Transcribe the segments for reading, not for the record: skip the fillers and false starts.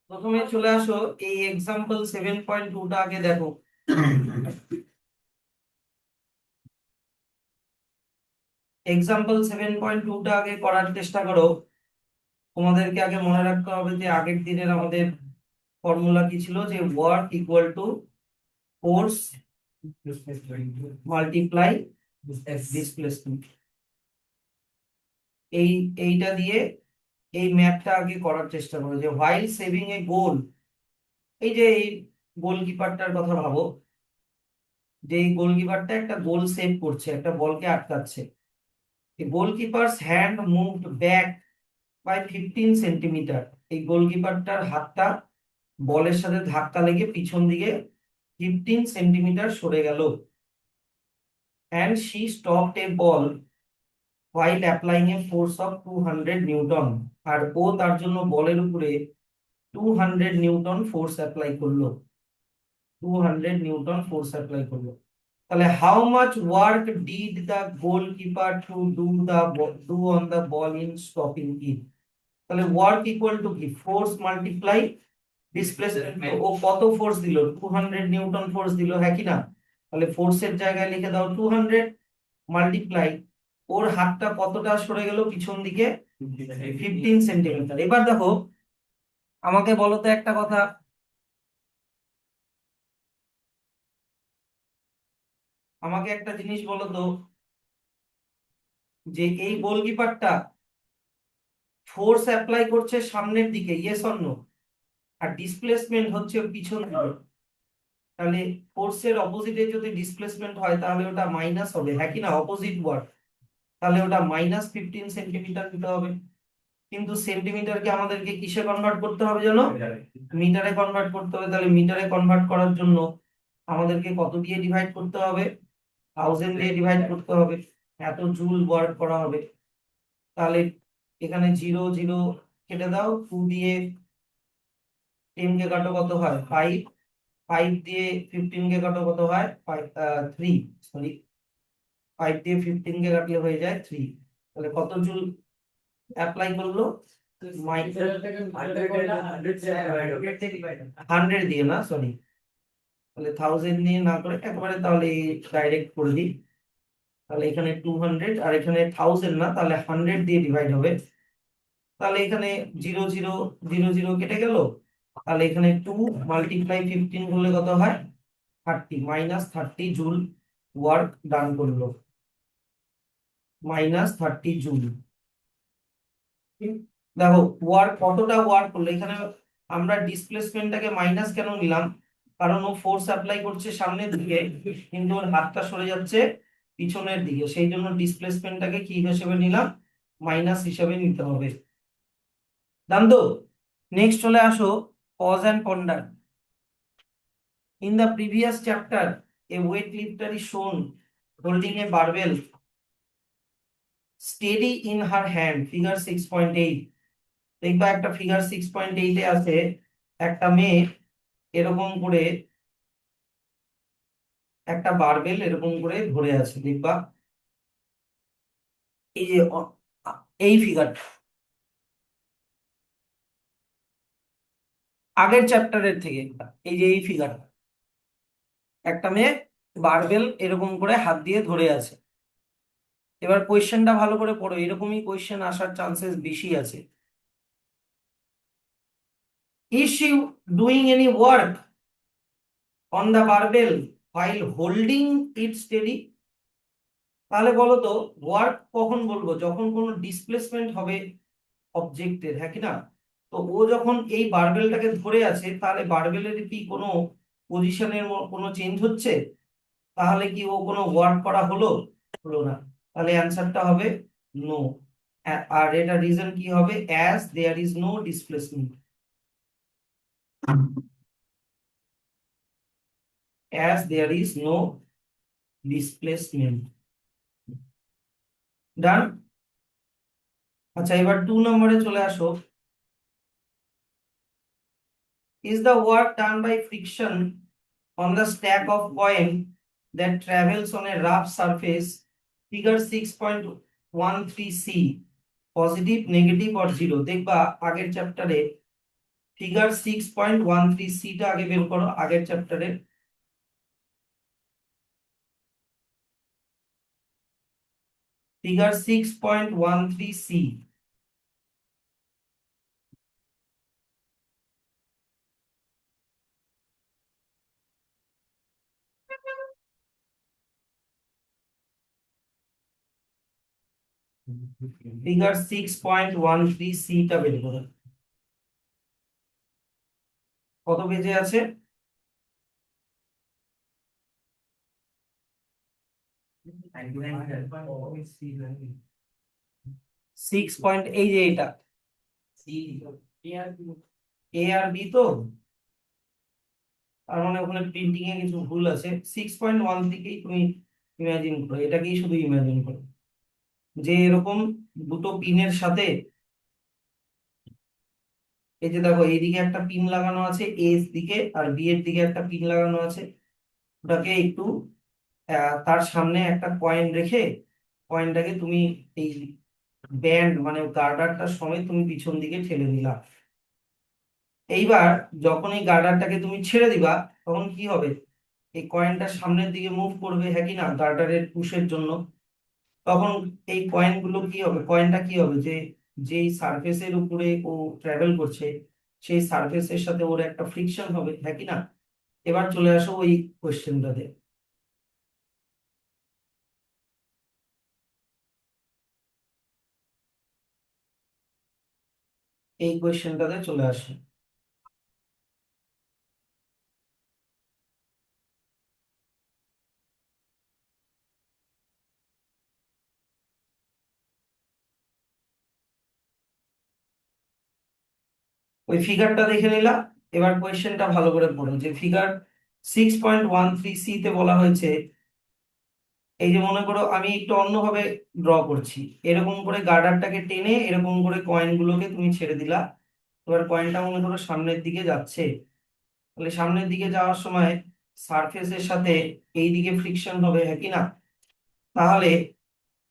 প্রথমে চলে আসো, এই এক্সাম্পল 7.2টা আগে দেখো। এক্সাম্পল 7.2টা আগে করার চেষ্টা করো। তোমাদেরকে আগে মনে রাখতে হবে যে আগের দিনের আমাদের ফর্মুলা কি ছিল, যে work equal to force multiply displacement. এই এইটা দিয়ে এই ম্যাথটা আগে করার চেষ্টা করো, যে হোয়াইল সেভিং এ গোল। এই যে এই গোলকিপারটার কথা ভাবো, যে এই গোলকিপারটা একটা গোল সেভ করছে, একটা বলকে আটকাচ্ছে। Goalkeeper's hand moved back by 15 centimetre. এই গোলকিপারটার হাতটা বলের সাথে ধাক্কা লেগে পিছন দিকে 15 সেন্টিমিটার সরে গেল। And she stopped a ball while applying a force of 200 newton. আর ও তার জন্য বলের উপরে 200 নিউটন ফোর্স অ্যাপ্লাই করলো। 200 নিউটন ফোর্স অ্যাপ্লাই করলো। তাহলে how much work did the goalkeeper to do on the ball in stopping it. তাহলে ওয়ার্ক ইকুয়াল টু কি, ফোর্স মাল্টিপ্লাই ডিসপ্লেসমেন্ট। ও কত ফোর্স দিল, 200 নিউটন ফোর্স দিল, হ্যাঁ কি না? তাহলে ফোর্সের জায়গায় লিখে দাও 200 মাল্টিপ্লাই ওর হাতটা কতটা সরে গেল পিছন দিকে, 15 সেন্টিমিটার। এবার দেখো, আমাকে বলো তো একটা কথা, আমাকে একটা জিনিস বলো তো, যে এই গোলকিপারটা ফোর্স অ্যাপ্লাই করছে সামনের দিকে, ইয়েস অর নো? আর ডিসপ্লেসমেন্ট হচ্ছে ওর পিছন দিকে। তাহলে ফোর্সের অপোজিটে যদি ডিসপ্লেসমেন্ট হয় তাহলে ওটা মাইনাস হবে, হ্যাঁ কি না? অপোজিট ওয়ার্ড, তাহলে ওটা -15 সেন্টিমিটার দিতে হবে। কিন্তু সেন্টিমিটারকে আমাদেরকে কিসে কনভার্ট করতে হবে জানো? মিটারে কনভার্ট করতে হবে। তাহলে মিটারে কনভার্ট করার জন্য আমাদেরকে কত দিয়ে ডিভাইড করতে হবে? 1000 দিয়ে ডিভাইড করতে হবে। এত জুল ওয়ার্ক করা হবে। তাহলে এখানে 0 0 কেটে দাও, 2 দিয়ে 10 কে কাটো কত হয়? 5। 5 দিয়ে 15 কে কাটো কত হয়? 3, সরি, 5 দিয়ে 15 কে কাটলে হয়ে যায় 3। তাহলে কত জুল অ্যাপ্লাই করলো? 100 দিয়ে না, সরি, তাহলে 1000 দিয়ে না করে একবারে তাহলে ডাইরেক্ট করে দিই। তাহলে এখানে 200 আর এখানে 1000 না, তাহলে 100 দিয়ে ডিভাইড হবে। তাহলে এখানে 0 0 0 0 কেটে গেল। তাহলে এখানে 2 মাল্টিপ্লাই 15 করলে কত হয়? 30, -30 জুল ওয়ার্ক ডান করলো, -30 জুল। দেখো ওয়ার্ক কতটা ওয়ার্ক করলো এখানে। আমরা ডিসপ্লেসমেন্টটাকে মাইনাস কেন নিলাম? কারণ ও ফোর্স অ্যাপ্লাই করছে সামনের দিকে, কিন্তু ওর হাতটা সরে যাচ্ছে পিছনের দিকে, সেই জন্য ডিসপ্লেসমেন্টটাকে কি হিসেবে নিলাম? মাইনাস হিসেবে নিতে হবে। জানতো? নেক্সট চলে আসো, pause and ponder. In the previous chapter a weight lifter is shown holding a barbell steady in her hand, figure 6.8। দেখবা একটা ফিগার 6.8 এ আছে একটা মেয়ে এরকম করে একটা বারবেল এরকম করে ধরে আছে, দেখবা। এই যে এই ফিগারটা আগের চ্যাপ্টারের থেকে, এই যে এই ফিগারটা, একটা মেয়ে বারবেল এরকম করে হাত দিয়ে ধরে আছে। এবার কোয়েশ্চেনটা ভালো করে পড়ো, এরকমই কোয়েশ্চেন আসার চান্সেস বেশি আছে। Is she doing any work on the barbell while holding it steady. তাহলে বলো তো, ওয়ার্ক কখন বলবো? যখন কোনো ডিসপ্লেসমেন্ট হবে অবজেক্টের, হ্যাঁ কি না? তো ও যখন এই বারবেলটাকে ধরে আছে, তাহলে বারবেলের কি কোনো পজিশনের কোনো চেঞ্জ হচ্ছে? তাহলে কি ও কোনো ওয়ার্ক করা হলো? হলো না। তাহলে অ্যান্সারটা হবে নো। আর এটা রিজন কি হবে? As there is no displacement. As there is no displacement. Done. আচ্ছা, এবার 2 নম্বরে চলে আসো। Is the work done by friction on the stack of coin that travels on a rough surface, figure 6.13c, positive, negative or zero? দেখবা আগের চ্যাপ্টারে figure 6.13 টা আগে বের করো, আগের চ্যাপ্টারের। Figure 6.13 C. ফিগার 6.13 সি টা বের করো। কত পেজে আছে? এই যে এটা এ আর বি তো, তার মানে ওখানে প্রিন্টিং এ কিছু ভুল আছে। 6.1 থেকেই তুমি ইমাজিন করো, এটাকেই শুধু ইমাজিন করো যে এরকম দুটো পিনের সাথে, এই যে দেখো এইদিকে একটা পিন লাগানো আছে এ এর দিকে, আর বি এর দিকে একটা পিন লাগানো আছে। ওটাকে একটু তার সামনে একটা কয়েন রেখে, কয়েনটাকে তুমি এই ব্যান্ড মানে গার্ডারটা সমেত তুমি পিছন দিকে ঠেলে দিলা। এইবার যখন এই গার্ডারটাকে তুমি ছেড়ে দিবা, তখন কি হবে? এই কয়েনটা সামনের দিকে মুভ করবে, হ্যাঁ কি না, গার্ডারের পুশের জন্য। তখন এই কয়েনগুলো কি হবে, কয়েনটা কি হবে, যে যেই সারফেসের উপরে ও ট্রাভেল করছে, সেই সারফেসের সাথে ওর একটা ফ্রিকশন হবে, হ্যাঁ কি না। এবার চলে আসো ওই কোশ্চেনটাতে। এই কোশ্চেনটাতে চলে আসো। ওই ফিগারটা দেখে নিলাম। এবার কোয়েশ্চেনটা ভালো করে পড়ো, যে ফিগার 6.13 সি তে বলা হয়েছে, এই যে মনে করো আমি একটু অন্যভাবে ড্র করছি, এরকম করে গার্ডারটাকে টেনে এরকম করে কয়েন গুলোকে তুমি ছেড়ে দিলা। এবার কয়েনটা মনে করো সামনের দিকে যাচ্ছে, তাহলে সামনের দিকে যাওয়ার সময় সারফেসের সাথে এই দিকে ফ্রিকশন হবে, হ্যাঁ কি না। তাহলে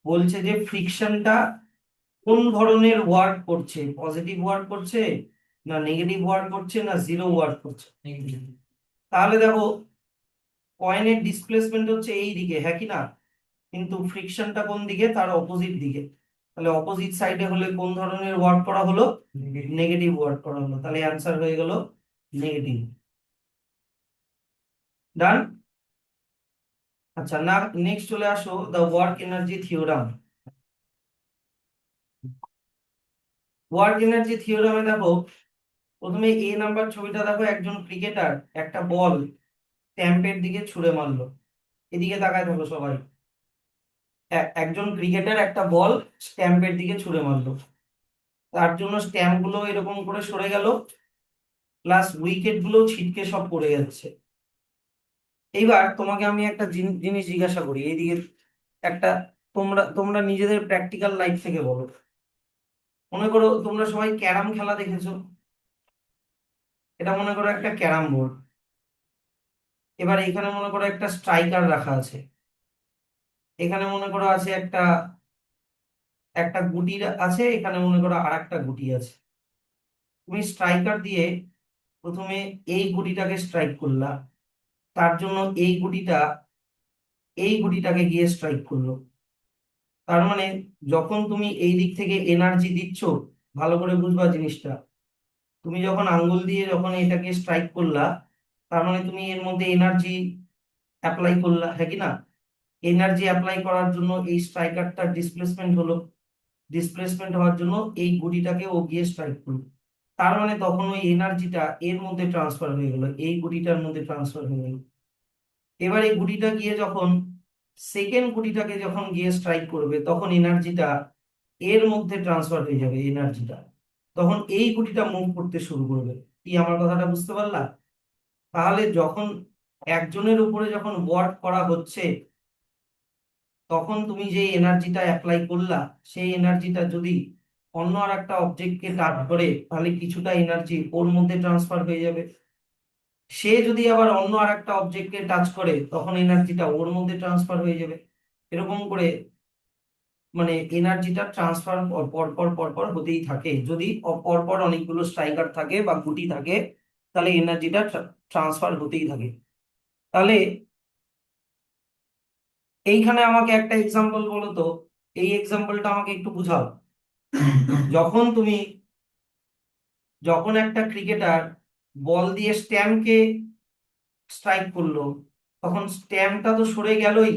বলছে যে ফ্রিকশনটা কোন ধরনের ওয়ার্ক করছে, পজিটিভ ওয়ার্ক করছে না নেগেটিভ ওয়ার্ক করছে না জিরো ওয়ার্ক করছে। তাহলে দেখো কয়েনের ডিসপ্লেসমেন্ট হচ্ছে এই দিকে, হ্যাঁ কি না, কিন্তু ফ্রিকশনটা কোন দিকে, তার অপোজিট দিকে। তাহলে অপোজিট সাইডে হলে কোন ধরনের ওয়ার্ক করা হলো, নেগেটিভ ওয়ার্ক করা হলো। তাহলে অ্যান্সার হয়ে গেল নেগেটিভ। ডান। আচ্ছা না, নেক্সট চলে আসো the work energy theorem. Work energy থিওরামে দেখো, প্রথমে এ নাম্বার ছবিটা দেখো, একজন ক্রিকেটার একটা বল স্ট্যাম্পের দিকে ছুড়ে মারলো। এদিকে তাকায় থাকো সবাই। একজন ক্রিকেটার একটা বল স্ট্যাম্পের দিকে ছুড়ে মারলো, তার জন্য স্ট্যাম্প গুলো এরকম করে সরে গেল, প্লাস উইকেট গুলো ছিটকে সব পড়ে যাচ্ছে। এইবার তোমাকে আমি একটা জিনিস জিজ্ঞাসা করি, এইদিকে একটা, তোমরা তোমরা নিজেদের প্র্যাকটিক্যাল লাইফ থেকে বলো। মনে করো তোমরা সবাই ক্যারাম খেলা দেখেছো, এটা মনে করো একটা ক্যারাম বোর্ড। এবার এখানে মনে করো একটা স্ট্রাইকার রাখা আছে, এখানে মনে করো আছে একটা একটা গুটি আছে, এখানে মনে করো আর একটা গুটি আছে। তুমি স্ট্রাইকার দিয়ে প্রথমে এই গুটিটাকে স্ট্রাইক করলা, তার জন্য এই গুটিটাকে গিয়ে স্ট্রাইক করলো। তার মানে যখন তুমি এই দিক থেকে এনার্জি দিচ্ছ, ভালো করে বুঝবা জিনিসটা, তুমি যখন আঙ্গুল দিয়ে যখন এটাকে স্ট্রাইক করলা, তার মানে তুমি এর মধ্যে এনার্জি অ্যাপ্লাই করলা, হ্যাঁ কি না। এনার্জি অ্যাপ্লাই করার জন্য এই স্ট্রাইকারটা ডিসপ্লেসমেন্ট হলো, ডিসপ্লেসমেন্ট হওয়ার জন্য এই গুটিটাকে ও গিয়ে স্ট্রাইক করলো। তার মানে তখন ওই এনার্জিটা এর মধ্যে ট্রান্সফার হয়ে গেল, এই গুটিটার মধ্যে ট্রান্সফার হয়ে গেল। এবার এই গুটিটা গিয়ে যখন সেকেন্ড গুটিটাকে যখন গিয়ে স্ট্রাইক করবে, তখন এনার্জিটা এর মধ্যে ট্রান্সফার হয়ে যাবে এনার্জিটা, তখন এই গুটিটা মুভ করতে শুরু করবে। কি আমার কথাটা বুঝতে পারলা? তাহলে যখন একজনের উপরে যখন ওয়ার্ক করা হচ্ছে, তখন তুমি যে এনার্জিটা অ্যাপ্লাই করলা, সেই এনার্জিটা যদি অন্য আর একটা অবজেক্টকে টাচ করে, তাহলে কিছুটা এনার্জি ওর মধ্যে ট্রান্সফার হয়ে যাবে। সে যদি আবার অন্য আর একটা অবজেক্টকে টাচ করে, তখন এনার্জিটা ওর মধ্যে ট্রান্সফার হয়ে যাবে। এরকম করে মানে এনার্জিটা ট্রান্সফার পর পর পর পর হতেই থাকে। যদি পর পর অনেকগুলো স্ট্রাইকার থাকে বা গুটি থাকে, তাহলে এনার্জিটা ট্রান্সফার হতেই থাকে। তাহলে এইখানে আমাকে একটা এক্সাম্পল বলো তো, এই এক্সাম্পলটা আমাকে একটু বুঝাও। যখন তুমি, যখন একটা ক্রিকেটার বল দিয়ে স্ট্যাম্পকে স্ট্রাইক করলো, তখন স্ট্যাম্পটা তো সরে গেলই।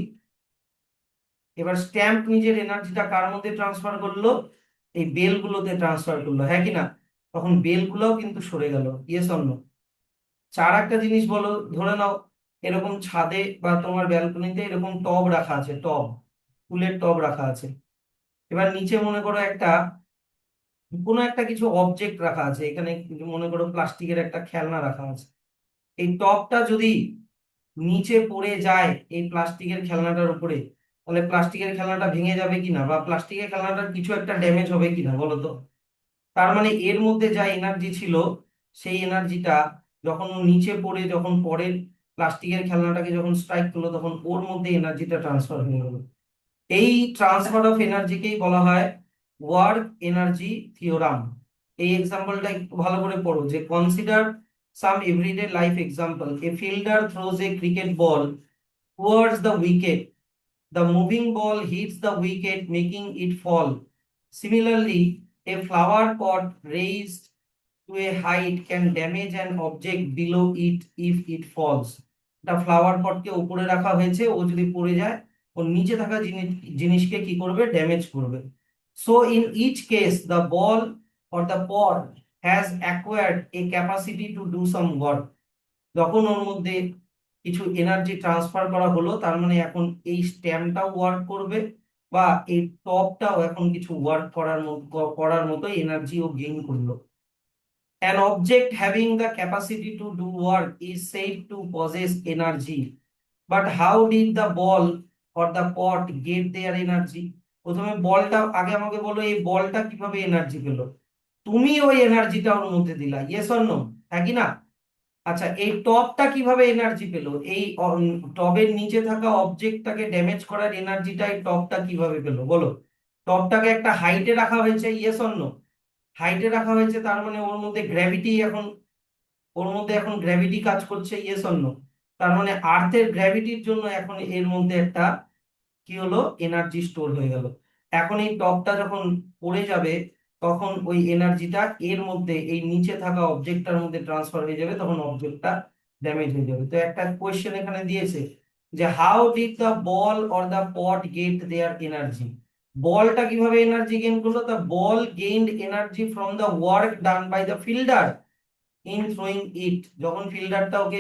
এবার স্ট্যাম্প নিজের এনার্জিটা কার মধ্যে ট্রান্সফার করলো? এই বেলগুলোতে ট্রান্সফার করলো, হ্যাঁ কি না? তখন বেলগুলোও কিন্তু সরে গেল। Yes or no? চার একটা জিনিস বলো। ধরে নাও এরকম ছাদে বা তোমার ব্যালকনিতে এরকম টব রাখা আছে, টব, ফুলের টব রাখা আছে। এবার নিচে মনে করো একটা, কোনো একটা কিছু অবজেক্ট রাখা আছে, এখানে মনে করো প্লাস্টিকের একটা খেলনা রাখা আছে। এই টবটা যদি নিচে পড়ে যায় এই প্লাস্টিকের খেলনাটার উপরে, তাহলে প্লাস্টিকের খেলনাটা ভেঙে যাবে কিনা, বা প্লাস্টিকের খেলনাটার কিছু একটা ড্যামেজ হবে কিনা বলো তো? তার মানে এর মধ্যে যা এনার্জি ছিল, সেই এনার্জিটা যখন ও নিচে পড়ে, যখন পরের প্লাস্টিকের খেলনাটাকে যখন স্ট্রাইক করলো, তখন ওর মধ্যে এনার্জিটা ট্রান্সফার হয়ে গেল। এই ট্রান্সফার অফ এনার্জিকেই বলা হয় ওয়ার্ক এনার্জি থিওরাম। এই এক্সাম্পলটা একটু ভালো করে পড়ো, যে consider some everyday life example. A fielder throws a cricket ball towards the wicket, the moving ball hits the wicket, making it fall. Similarly, a flower pot raised to a height can damage an object below it if it falls. একটা flower পটকে উপরে রাখা হয়েছে, ও যদি পড়ে যায় ও নিচে থাকা জিনিসকে কি করবে? ড্যামেজ করবে। So in each case the ball or the pot has acquired a capacity to do some work. যখন ওর মধ্যে কিছু এনার্জি ট্রান্সফার করা হলো, তার মানে এখন এই স্ট্যাম্পটাও ওয়ার্ক করবে, বা এই টপটাও এখন কিছু ওয়ার্ক করার মতো এনার্জি ও গেইন করলো। An object having the capacity to do work is said to possess energy. But how did the ball or the pot get their energy? প্রথমে বলটা আগে আমাকে বলো, এই বলটা কিভাবে এনার্জি পেলো? তুমি ওই এনার্জিটা ওর মধ্যে দিলা, ইয়েস অর নো? হ্যাঁ কি না? আচ্ছা, এই টপটা কিভাবে এনার্জি পেলো? এই টবের নিচে থাকা অবজেক্টটাকে ড্যামেজ করার এনার্জিটা এই টপটা কিভাবে পেলো বলো? টপটাকে একটা হাইটে রাখা হয়েছে, ইয়েস অর নো? হাইটে রাখা হয়েছে, তার মানে ওর মধ্যে গ্র্যাভিটি এখন, ওর মধ্যে এখন গ্র্যাভিটি কাজ করছে, ইয়েস অর নো? তার মানে আর্থের গ্র্যাভিটির জন্য এখন এর মধ্যে একটা কি হলো? এনার্জি স্টোর হয়ে গেল। এখন এই টপটা যখন পড়ে যাবে, তখন ওই এনার্জিটা এর মধ্যে, এই নিচে থাকা অবজেক্টটার মধ্যে ট্রান্সফার হয়ে যাবে, তখন অবজেক্টটা ড্যামেজ হয়ে যাবে। তো একটা কোয়েশ্চেন এখানে দিয়েছে যে how did the ball or the pot get their energy? বলটা কিভাবে এনার্জি গেইন করলো? The ball gained energy from the work done by the fielder in throwing it. যখন ফিল্ডারটা ওকে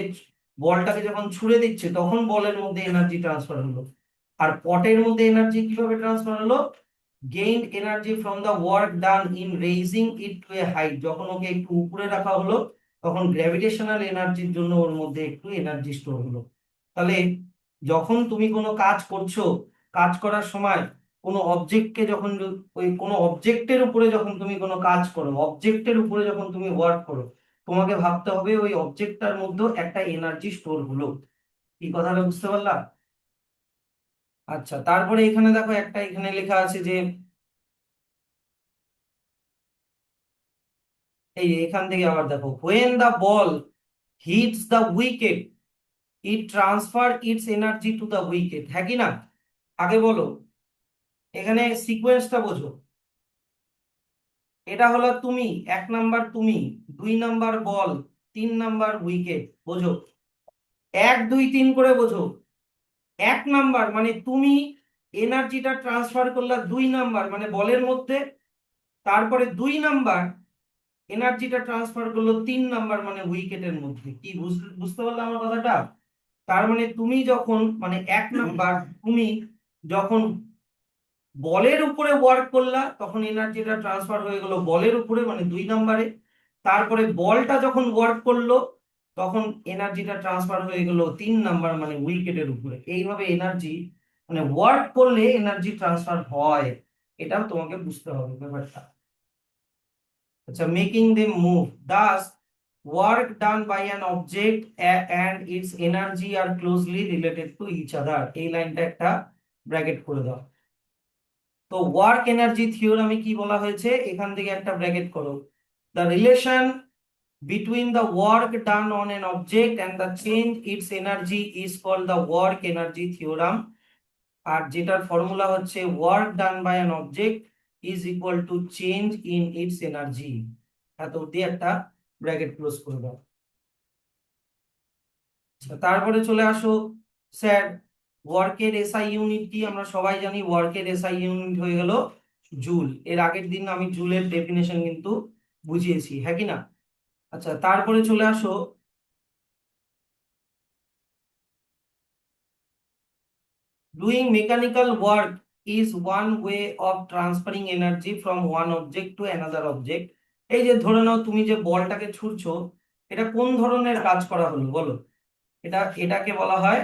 বলটাকে যখন ছুড়ে দিচ্ছে, তখন বলের মধ্যে এনার্জি ট্রান্সফার হলো। আর পটের মধ্যে এনার্জি কিভাবে ট্রান্সফার হলো? Gained energy from the work done in raising it to a height. যখন ওকে একটু উপরে রাখা হলো, তখন গ্র্যাভিটেশনাল এনার্জির জন্য ওর মধ্যে একটু এনার্জি স্টোর হলো। তাহলে যখন তুমি কোনো কাজ করছো, কাজ করার সময় কোনো অবজেক্টকে যখন, ওই কোনো অবজেক্টের উপরে যখন তুমি কোনো কাজ করো, অবজেক্টের উপরে যখন তুমি ওয়ার্ক করো, তোমাকে ভাবতে হবে ওই অবজেক্টটার মধ্যে একটা এনার্জি স্টোর হলো। এই কথাটা বুঝতে পারলা? আচ্ছা, তারপরে এখানে দেখো একটা এখানে লেখা আছে যে, এই এখান থেকে আবার দেখো, when the ball hits the wicket it transfer its energy to the wicket, হ্যাঁ কি না? আগে বলো, এখানে সিকোয়েন্সটা বোঝো। এটা হলো তুমি, এক নাম্বার তুমি, দুই নাম্বার বল, তিন নাম্বার উইকেট। বোঝো, এক দুই তিন করে বোঝো। এক নাম্বার মানে তুমি এনার্জিটা ট্রান্সফার করলা দুই নাম্বার মানে বলের মধ্যে, তারপরে দুই নাম্বার এনার্জিটা ট্রান্সফার করলো তিন নাম্বার মানে উইকেটের মধ্যে। কি বুঝতে পারলে আমার কথাটা? তার মানে তুমি যখন, মানে এক নাম্বার তুমি যখন বলের উপরে ওয়ার্ক করলা, তখন এনার্জিটা ট্রান্সফার হয়ে গেল বলের উপরে মানে দুই নাম্বারে। তারপরে বলটা যখন ওয়ার্ক করলো, তখন এনার্জিটা ট্রান্সফার হয়ে গেল তিন নাম্বার মানে উইকেটের উপরে। এইভাবে এনার্জি, মানে ওয়ার্ক করলে এনার্জি ট্রান্সফার হয়, এটাও তোমাকে বুঝতে হবে ব্যাপারটা। আচ্ছা, making them move, thus work done by an object and its energy are closely related to each other. এই লাইনটা একটা ব্র্যাকেট করে দাও। তো ওয়ার্ক এনার্জি থিওরামে কি বলা হয়েছে, এখান থেকে একটা ব্র্যাকেট করো, the relation between the work done on an object and the change its energy is called the work energy theorem, আর যেটার ফর্মুলা হচ্ছে work done by an object is equal to change in its energy। এত অব্দি একটা bracket close করে দাও। তারপরে চলে আসো স্যার, ওয়ার্কের এসআই ইউনিট কি, আমরা সবাই জানি ওয়ার্কের এসআই ইউনিট হয়ে গেল জুল। এর আগের দিন আমি জুলের ডেফিনেশন কিন্তু বুঝিয়েছি, হ্যাঁ কি না? আচ্ছা, তারপরে চলে আসো, doing mechanical work is one way of transferring energy from one object to another object। এই যে ধরে নাও তুমি যে বলটাকে ছুড়ছো, এটা কোন ধরনের কাজ করা হলো বলো? এটাকে বলা হয়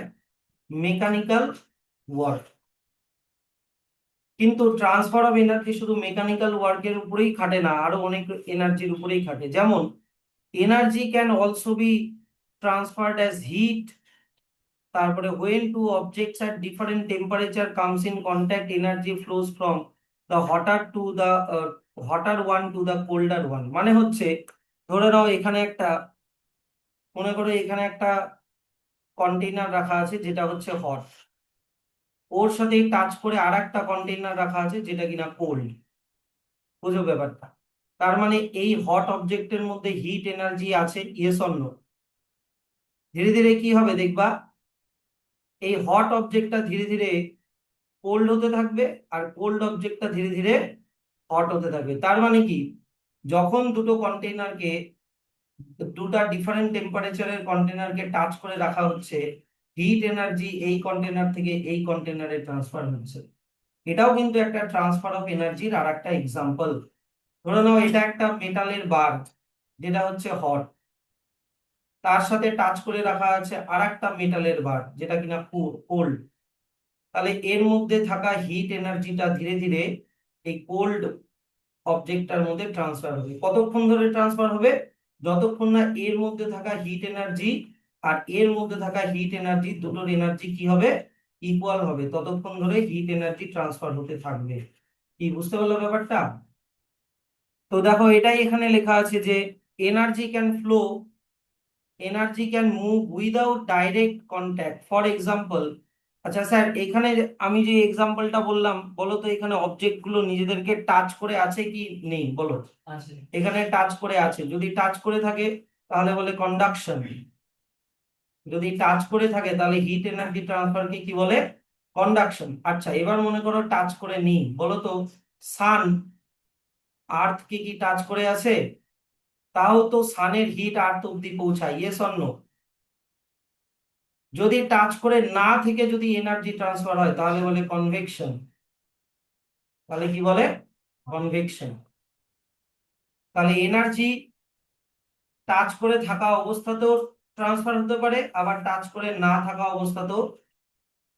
মেকানিক্যাল ওয়ার্ক। কিন্তু ট্রান্সফার অফ এনার্জি শুধু মেকানিক্যাল ওয়ার্কের উপরেই খাটে না, আরো অনেক এনার্জির উপরেই খাটে। যেমন energy can also be transferred as heat. তারপরে when two objects at different temperature comes in contact, energy flows from the hotter one to the colder one। মানে হচ্ছে ধরে নাও এখানে একটা, মনে করো এখানে একটা কন্টেইনার রাখা আছে যেটা হচ্ছে হট, ওর সাথে টাচ করে আর একটা কন্টেইনার রাখা আছে যেটা কিনা কোল্ড। বুঝো ব্যাপারটা? তার মানে এই হট অবজেক্টের মধ্যে হিট এনার্জি আছে, ইয়েস অর নো? ধীরে ধীরে কি হবে দেখবা, এই হট অবজেক্টটা ধীরে ধীরে কোল্ড হতে থাকবে, আর কোল্ড অবজেক্টটা ধীরে ধীরে হট হতে থাকবে। তার মানে কি, যখন দুটা ডিফারেন্ট টেম্পারেচারের কন্টেনারকে টাচ করে রাখা হচ্ছে, হিট এনার্জি এই কন্টেনার থেকে এই কন্টেনারে ট্রান্সফার হচ্ছে। এটাও কিন্তু একটা ট্রান্সফার অফ এনার্জির আর একটা এক্সাম্পল। ধরে নাও এটা একটা মেটালের বার যেটা হচ্ছে হট, তার সাথে টাচ করে রাখা আছে আর একটা মেটালের বার যেটা কিনা কোল্ড। তাহলে এর মধ্যে থাকা হিট এনার্জিটা ধীরে ধীরে এই কোল্ড অবজেক্টটার মধ্যে ট্রান্সফার হবে। কতক্ষণ ধরে ট্রান্সফার হবে? যতক্ষণ না এর মধ্যে থাকা হিট এনার্জি আর এর মধ্যে থাকা হিট এনার্জি দুটোর এনার্জি কি হবে, ইকুয়াল হবে, ততক্ষণ ধরে হিট এনার্জি ট্রান্সফার হতে থাকবে। কি বুঝতে পারলো ব্যাপারটা? তো দেখো এটাই এখানে লেখা আছে যে energy can flow, energy can move without direct contact. For example, আচ্ছা স্যার এখানে আমি যে এক্সাম্পলটা বললাম, বলো তো এখানে অবজেক্ট গুলো নিজেদেরকে টাচ করে আছে কি নেই বলো? আছে। এখানে টাচ করে আছে, যদি টাচ করে থাকে তাহলে বলে কন্ডাকশন। যদি টাচ করে থাকে তাহলে হিট এনার্জি ট্রান্সফারকে কি বলে? কন্ডাকশন। আচ্ছা এবার মনে করো টাচ করে নেই, বলো তো সান আর্থ কি টাচ করে আছে? তাও তো সানের হিট আর্থ অব্দি পৌঁছায়, ইয়েস অর নো? যদি টাচ করে না থেকে যদি এনার্জি ট্রান্সফার হয় তাহলে বলে কনভেকশন। তাহলে কি বলে? কনভেকশন। তাহলে এনার্জি টাচ করে থাকা অবস্থাতেও ট্রান্সফার হতে পারে, আবার টাচ করে না থাকা অবস্থাতেও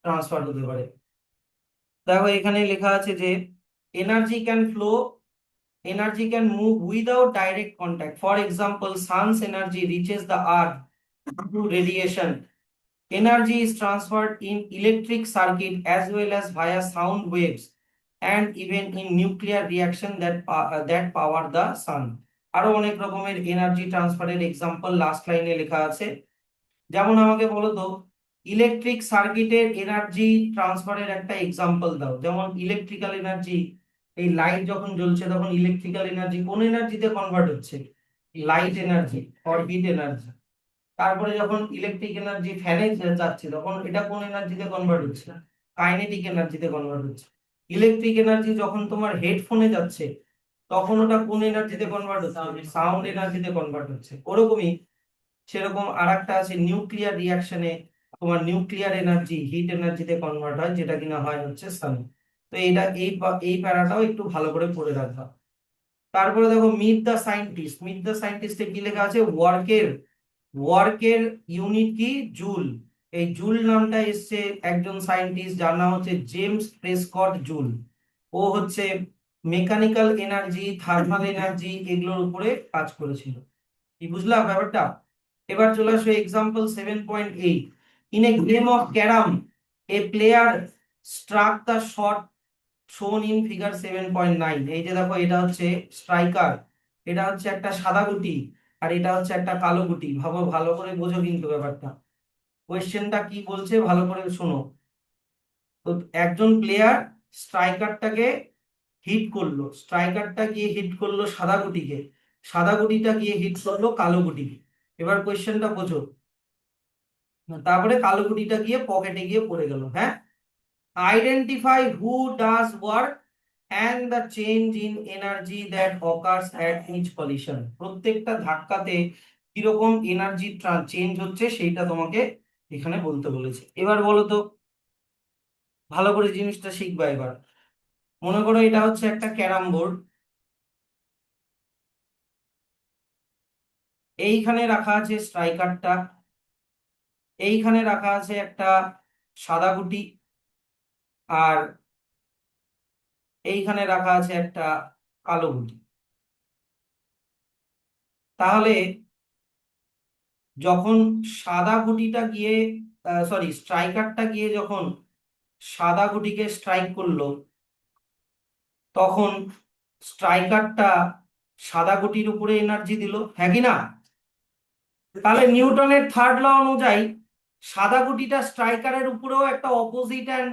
ট্রান্সফার হতে পারে। দেখো এখানে লেখা আছে যে energy can flow, energy can move without direct contact. For example, sun's energy reaches the earth through radiation. Energy is transferred in electric circuit as well as via sound waves and even in nuclear reaction that power the sun. আরো অনেক রকমের energy ট্রান্সফারের example last লাইনে লেখা আছে। যেমন আমাকে বলো তো ইলেকট্রিক সার্কিটের এনার্জি ট্রান্সফারের একটা এক্সাম্পল দাও। যেমন ইলেকট্রিক্যাল এনার্জি, এই লাইট যখন জ্বলছে তখন ইলেকট্রিক্যাল এনার্জি কোন এনার্জিতে কনভার্ট হচ্ছে? Light energy or hit energy. তারপরে যখন ইলেকট্রিক এনার্জি ফ্যানে যাচ্ছে তখন এটা কোন এনার্জিতে কনভার্ট হচ্ছে? কাইনেটিক এনার্জিতে কনভার্ট হচ্ছে। ইলেকট্রিক এনার্জি যখন তোমার হেডফোনে যাচ্ছে তখন ওটা কোন এনার্জিতে কনভার্ট হচ্ছে? সাউন্ড এনার্জিতে কনভার্ট হচ্ছে। ওরকমই সেরকম আরেকটা আছে নিউক্লিয়ার রিয়াকশনে তোমার নিউক্লিয়ার এনার্জি হিট এনার্জিতে কনভার্ট হয়, যেটা কিনা হয় হচ্ছে সান। তো এই প্যারাটাও একটু ভালো করে পড়ে রাখবা। তারপরে দেখো meet the scientist, meet the সায়েন্টিস্টে কি লেখা আছে? ওয়ার্কের ইউনিট কি? জুল। এই জুল নামটা এসছে একজন সায়েন্টিস্ট যার নাম হচ্ছে জেমস প্রেসকট জুল। ও হচ্ছে মেকানিক্যাল এনার্জি, থার্মাল এনার্জি এগুলোর উপরে কাজ করেছিল। কি বুঝলা ব্যাপারটা? এবার চলে আসো example 7.8। In a game of carrom a player struck the shot shown in figure 7.9। এই যে দেখো, এটা হচ্ছে স্ট্রাইকার, এটা হচ্ছে একটা সাদা গুটি, আর এটা হচ্ছে একটা কালো গুটি। ভাবো, ভালো করে বোঝো কিন্তু ব্যাপারটা। কোয়েশ্চেনটা কি বলছে ভালো করে শোনো। তো একজন প্লেয়ার স্ট্রাইকারটাকে হিট করলো, স্ট্রাইকারটা গিয়ে হিট করলো সাদা গুটিকে, সাদা গুটিটা গিয়ে হিট করলো কালো গুটিকে। এবার কোয়েশ্চেনটা বোঝো। তারপরে কালো গুটিটা গিয়ে পকেটে গিয়ে পড়ে গেল। হ্যাঁ, identify who does work and the change in energy that occurs at each collision. প্রত্যেকটা ধাক্কাতে কিরকম এনার্জি চেঞ্জ হচ্ছে সেইটা তোমাকে এখানে বলতে বলেছে। এবার বলো তো, ভালো করে জিনিসটা শিখবা এবার। মনে করো এটা হচ্ছে একটা ক্যারাম বোর্ড, এইখানে রাখা আছে স্ট্রাইকারটা, এইখানে রাখা আছে একটা সাদা গুটি, আর এইখানে রাখা আছে একটা কালো গুটি। তাহলে যখন সাদা গুটিটা গিয়ে, সরি, স্ট্রাইকারটা গিয়ে যখন সাদা গুটিকে স্ট্রাইক করলো, তখন স্ট্রাইকারটা সাদা গুটির উপরে এনার্জি দিল, হ্যাঁ কি না? তাহলে নিউটনের থার্ড ল অনুযায়ী সাদা গুটিটা স্ট্রাইকারের উপরেও একটা opposite and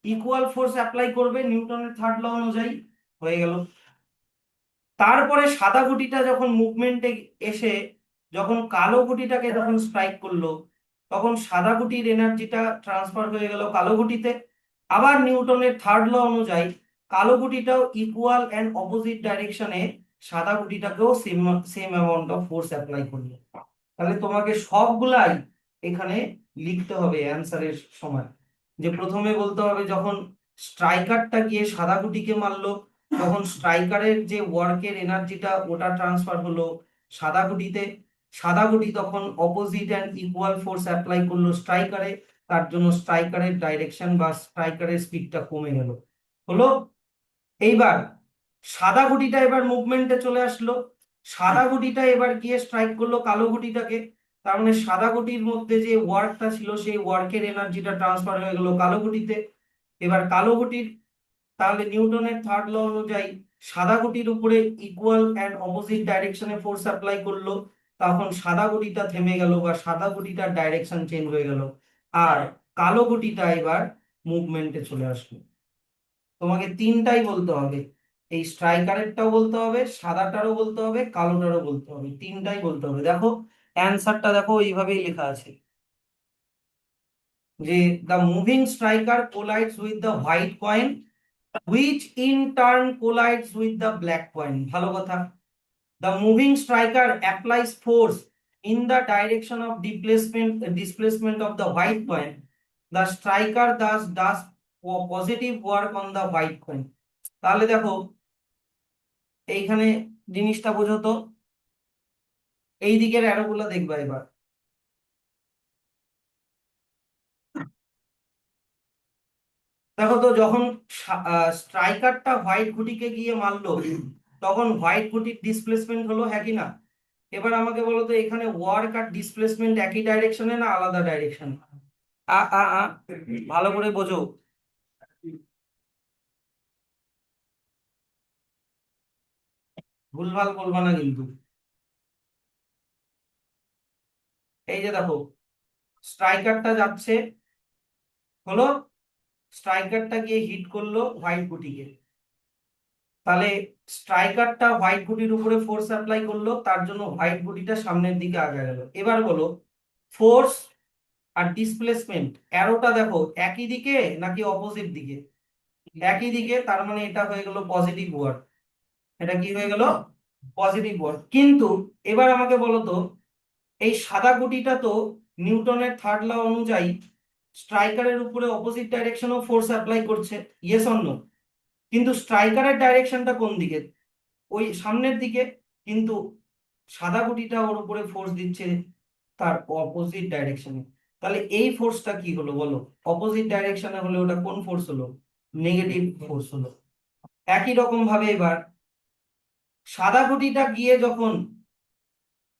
equal force apply করবে নিউটনের থার্ড ল অনুযায়ী। হয়ে গেল। তারপরে সাদা গুটিটা যখন মুভমেন্টে এসে যখন কালো গুটিটাকে যখন স্ট্রাইক করলো, তখন সাদা গুটির এনার্জিটা ট্রান্সফার হয়ে গেল কালো গুটিতে। আবার নিউটনের থার্ড ল অনুযায়ী কালো গুটিটাও ইকুয়াল অ্যান্ড অপোজিট ডাইরেকশনে সাদা গুটিটাকেও same same amount of force apply করলো। তাহলে তোমাকে সবগুলাই এখানে লিখতে হবে অ্যান্সারের সময়। যে প্রথমে বলতে হবে যখন স্ট্রাইকারটা গিয়ে সাদা গুটিকে মারলো, তখন স্ট্রাইকারের যে ওয়ার্কের এনার্জিটা ওটা ট্রান্সফার হলো সাদা গুটিতে। সাদা গুটি তখন opposite and equal force apply করলো স্ট্রাইকারে, তার জন্য স্ট্রাইকারের ডাইরেকশন বা স্ট্রাইকারের স্পিডটা কমে গেল। হলো। এইবার সাদা গুটিটা এবার মুভমেন্টে চলে আসলো, সাদা গুটিটা এবার গিয়ে স্ট্রাইক করলো কালো গুটিটাকে। তার মানে সাদা গুটির মধ্যে যে ওয়ার্কটা ছিল সেই ওয়ার্কের এনার্জিটা ট্রান্সফার হয়ে গেল কালো গুটিতে। এবার কালো গুটির, তাহলে নিউটনের থার্ড ল অনুযায়ী সাদা গুটির উপরে ইকুয়াল অ্যান্ড অপোজিট ডাইরেকশনে ফোর্স অ্যাপ্লাই করলো, তখন সাদা গুটিটা থেমে গেল বা সাদা গুটিটার ডাইরেকশন চেঞ্জ হয়ে গেল, আর কালো গুটিটা এবার মুভমেন্টে চলে আসলো। তোমাকে তিনটাই বলতে হবে, এই স্ট্রাইকারেরটাও বলতে হবে, সাদাটারও বলতে হবে, কালোটারও বলতে হবে, তিনটাই বলতে হবে। দেখো অ্যান্সারটা দেখো এইভাবেই লেখা আছে যে the moving striker কোলাইডস with the white coin which in turn কোলাইডস with the black coin. ভালো কথা। The moving striker applies force in the direction of displacement of the white coin. The striker does positive work on the white coin. তাহলে দেখো এইখানে জিনিসটা বোঝো তো, এই দিকের অ্যারোগুলো দেখবা এবার। দেখো তো, যখন স্ট্রাইকারটা হোয়াইট গুটিকে গিয়ে মারলো, তখন হোয়াইট গুটির ডিসপ্লেসমেন্ট হলো, হ্যাঁ কি না? এবার আমাকে বলো তো, এখানে ওয়ার্ক আর ডিসপ্লেসমেন্ট একই ডাইরেকশনে না আলাদা ডাইরেকশনে? আ আ আ ভালো করে বোঝো। ভুলভাল বলবা না কিন্তু। এই যে দেখো, স্ট্রাইকারটা যাচ্ছে, হলো, স্ট্রাইকারটা গিয়ে হিট করলো হোয়াইট গুটিকে। তাহলে স্ট্রাইকারটা হোয়াইট গুটির উপরে ফোর্স অ্যাপ্লাই করলো, তার জন্য হোয়াইট গুটিটা সামনের দিকে আগে গেল। এবার বলো, ফোর্স আর ডিসপ্লেসমেন্ট অ্যারোটা দেখো একই দিকে নাকি অপোজিট দিকে? একই দিকে, তার মানে এটা হয়ে গেল পজিটিভ ওয়ার্ড। এটা কি হয়ে গেল? Positive word. কিন্তু এবার আমাকে বলো তো, এই সাদা গুটিটা তো নিউটনের থার্ড ল অনুযায়ী স্ট্রাইকারের উপরে অপোজিট ডাইরেকশনেও ফোর্স অ্যাপ্লাই করছে, ইয়েস অর নো? কিন্তু স্ট্রাইকারের ডাইরেকশনটা কোন দিকে? ওই সামনের দিকে। কিন্তু সাদা গুটিটা ওর উপরে ফোর্স দিচ্ছে তার অপোজিট ডাইরেকশনে। তাহলে এই ফোর্সটা কি হলো বলো? অপোজিট ডাইরেকশনে হলে ওটা কোন ফোর্স হলো? নেগেটিভ ফোর্স হলো। একই রকম ভাবে এবার সাদা গুটিটা গিয়ে যখন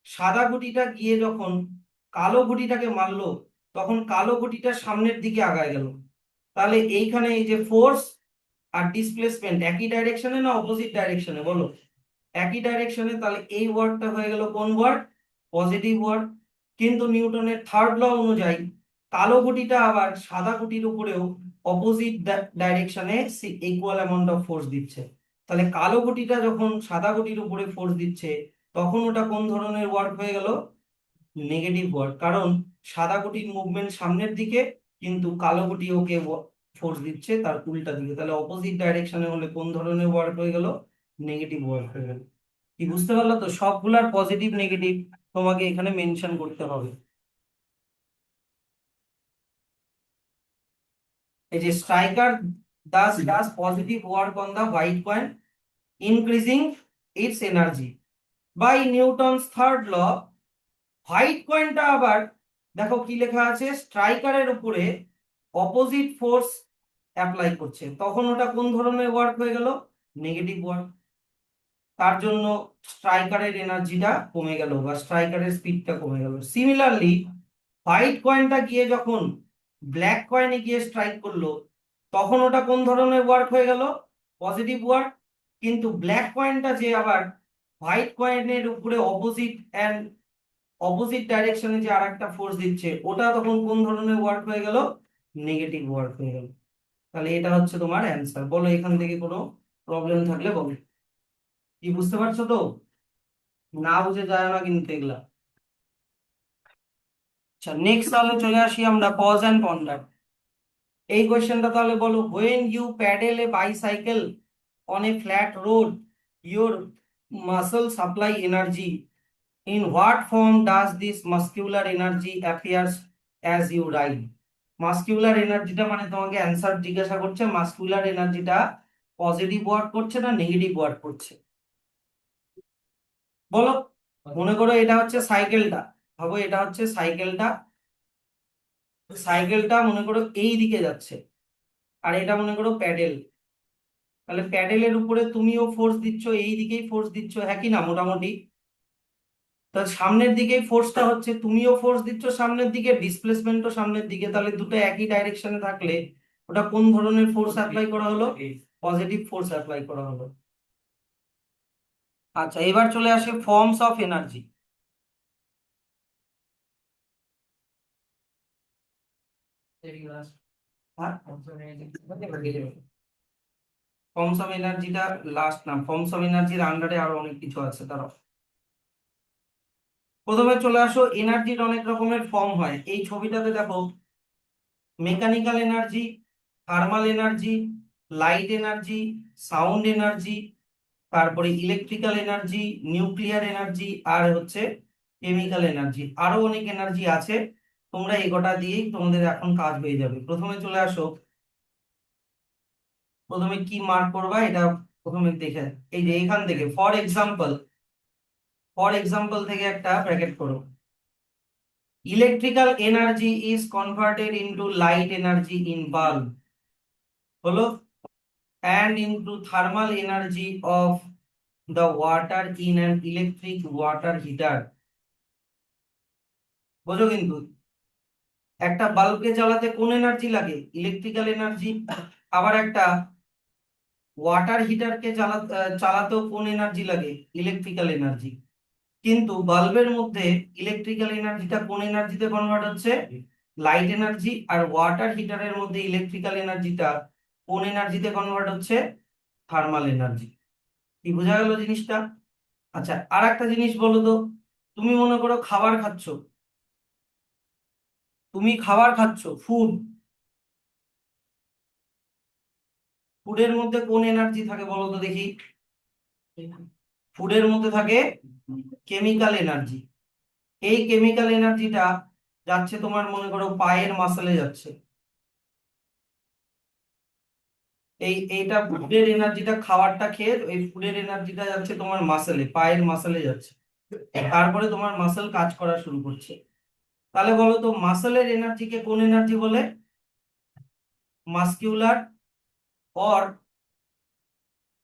সাদা গুটিটা গিয়ে যখন কালো গুটিটাকে মারলো, তখন কালো গুটিটা সামনের দিকে আগায় গেল। তাহলে এইখানে এই যে ফোর্স আর ডিসপ্লেসমেন্ট একই ডাইরেকশনে না অপোজিট ডাইরেকশনে বলো? একই ডাইরেকশনে, তাহলে এই ওয়ার্ডটা হয়ে গেল কোন ওয়ার্ড? Positive word. কিন্তু নিউটনের থার্ড ল অনুযায়ী কালো গুটিটা আবার সাদা গুটির উপরেও অপোজিট ডাইরেকশনে ইকুয়াল অ্যামাউন্ট অফ ফোর্স দিচ্ছে। তাহলে কালো গুটিটা যখন সাদা গুটির উপরে ফোর্স দিচ্ছে, তখন ওটা কোন ধরনের ওয়ার্ক হয়ে গেল? Negative work. কারণ সাদা গুটির মুভমেন্ট সামনের দিকে, কিন্তু কালো গুটি ওকে ফোর্স দিচ্ছে তার উল্টা দিকে। তাহলে অপোজিট ডাইরেকশনে হলে কোন ধরনের ওয়ার্ক হয়ে গেল? নেগেটিভ ওয়ার্ক হয়ে গেল। কি বুঝতে পারলো তো? সবগুলার পজিটিভ নেগেটিভ তোমাকে এখানে মেনশন করতে হবে। এই যে striker does positive work on the white coin, increasing its energy by Newton's third law. White কয়েনটা আবার দেখো কি লেখা আছে, স্ট্রাইকারের উপরে অপোজিট ফোর্স অ্যাপ্লাই করছে, তখন ওটা কোন ধরনের ওয়ার্ক হয়ে গেল? Negative work. তার জন্য স্ট্রাইকারের এনার্জিটা কমে গেল বা স্ট্রাইকারের স্পিডটা কমে গেল। সিমিলারলি হোয়াইট কয়েনটা গিয়ে যখন ব্ল্যাক কয়েনে গিয়ে স্ট্রাইক করলো, তখন ওটা কোন ধরনের ওয়ার্ক হয়ে গেল? Positive work. কিন্তু ব্ল্যাক কয়েনটা যে আবার হোয়াইট কয়েনের উপরে অপোজিট ডাইরেকশনে যে আরেকটা ফোর্স দিচ্ছে, ওটা তখন কোন ধরনের ওয়ার্ক হয়ে গেল? নেগেটিভ ওয়ার্ক হয়ে গেল। তাহলে এটা হচ্ছে তোমার অ্যান্সার। বলো এখান থেকে কোনো প্রবলেম থাকলে বলো। কি বুঝতে পারছো তো? না বুঝে যায় না কিন্তু এগুলা। আচ্ছা, নেক্সট তাহলে চলে আসি আমরা পজ অ্যান্ড পন্ডার। এই কোয়েশ্চেনটা তাহলে বলো, when you pedal a bicycle on a flat road, your muscle supply energy, in what form does this muscular energy appears as you ride? Muscular এনার্জিটা মানে তোমাকে অ্যান্সার জিজ্ঞাসা করছে, মাস্কুলার এনার্জিটা পজিটিভ ওয়ার্ক করছে না নেগেটিভ ওয়ার্ক করছে? বলো। মনে করো এটা হচ্ছে সাইকেলটা, ভাবো এটা হচ্ছে সাইকেলটা। সাইকেলটা মনে করো এই দিকে যাচ্ছে, আর এটা মনে করো প্যাডেল। তাহলে প্যাডেলের উপরে তুমিও ফোর্স দিচ্ছ, এই দিকেই ফোর্স দিচ্ছ, হ্যাঁ কি না মোটামুটি? তা সামনের দিকেই ফোর্সটা হচ্ছে, তুমিও ফোর্স দিচ্ছ সামনের দিকে, ডিসপ্লেসমেন্টও সামনের দিকে, তাহলে দুটো একই ডাইরেকশনে থাকলে ওটা কোন ধরনের ফোর্স অ্যাপ্লাই করা হলো? পজিটিভ ফোর্স অ্যাপ্লাই করা হলো। আচ্ছা, এবার চলে আসে forms of energy. Forms of এনার্জিটা লাস্ট না, ফর্মস অফ এনার্জির আন্ডারে আরো অনেক কিছু আছে তারা। প্রথমে চলে আসো, এনার্জির অনেক রকমের ফর্ম হয়। এই ছবিটাতে দেখো, mechanical energy, thermal energy, light energy, sound energy, তারপরে ইলেকট্রিক্যাল এনার্জি, নিউক্লিয়ার এনার্জি, আর হচ্ছে কেমিক্যাল এনার্জি। আরো অনেক এনার্জি আছে, তোমরা এই কটা দিয়েই তোমাদের এখন কাজ হয়ে যাবে। প্রথমে চলে আসো, প্রথমে কি মার্ক করবা এটা প্রথমে দেখে, এই যে এখান থেকে ফর এক্সাম্পল থেকে একটা ব্র্যাকেট করো। Electrical energy is converted into light energy in bulb, হলো, and into thermal energy of the water in an electric water heater। বোঝো কিন্তু, একটা বাল্বকে জ্বালাতে কোন এনার্জি লাগে? Electrical energy. আবার একটা ওয়াটার হিটারকে চালাতেও কোন এনার্জি লাগে? Electrical energy. কিন্তু বাল্বের মধ্যে ইলেকট্রিক্যাল এনার্জিটা কোন এনার্জিতে কনভার্ট হচ্ছে? Light energy. আর ওয়াটার হিটারের মধ্যে ইলেকট্রিক্যাল এনার্জিটা কোন এনার্জিতে কনভার্ট হচ্ছে? Thermal energy. কি বোঝা গেল জিনিসটা? আচ্ছা, আর একটা জিনিস বলো তো, তুমি মনে করো খাবার খাচ্ছ, ফুড, ফুডের মধ্যে কোন এনার্জি থাকে বলো তো দেখি? ফুডের মধ্যে থাকে কেমিক্যাল এনার্জি। এই কেমিক্যাল এনার্জিটা যাচ্ছে তোমার মনে করো পায়ের মাসেলে যাচ্ছে। এইটা ফুডের এনার্জিটা, খাবারটা খেয়ে এই ফুডের এনার্জিটা যাচ্ছে তোমার মাসেলে, পায়ের মাসেলে যাচ্ছে। তারপরে তোমার মাসেল কাজ করা শুরু করছে। তাহলে বলো তো মাসেলের এনার্জিকে কোন এনার্জি বলে? মাস্কিউলার, অর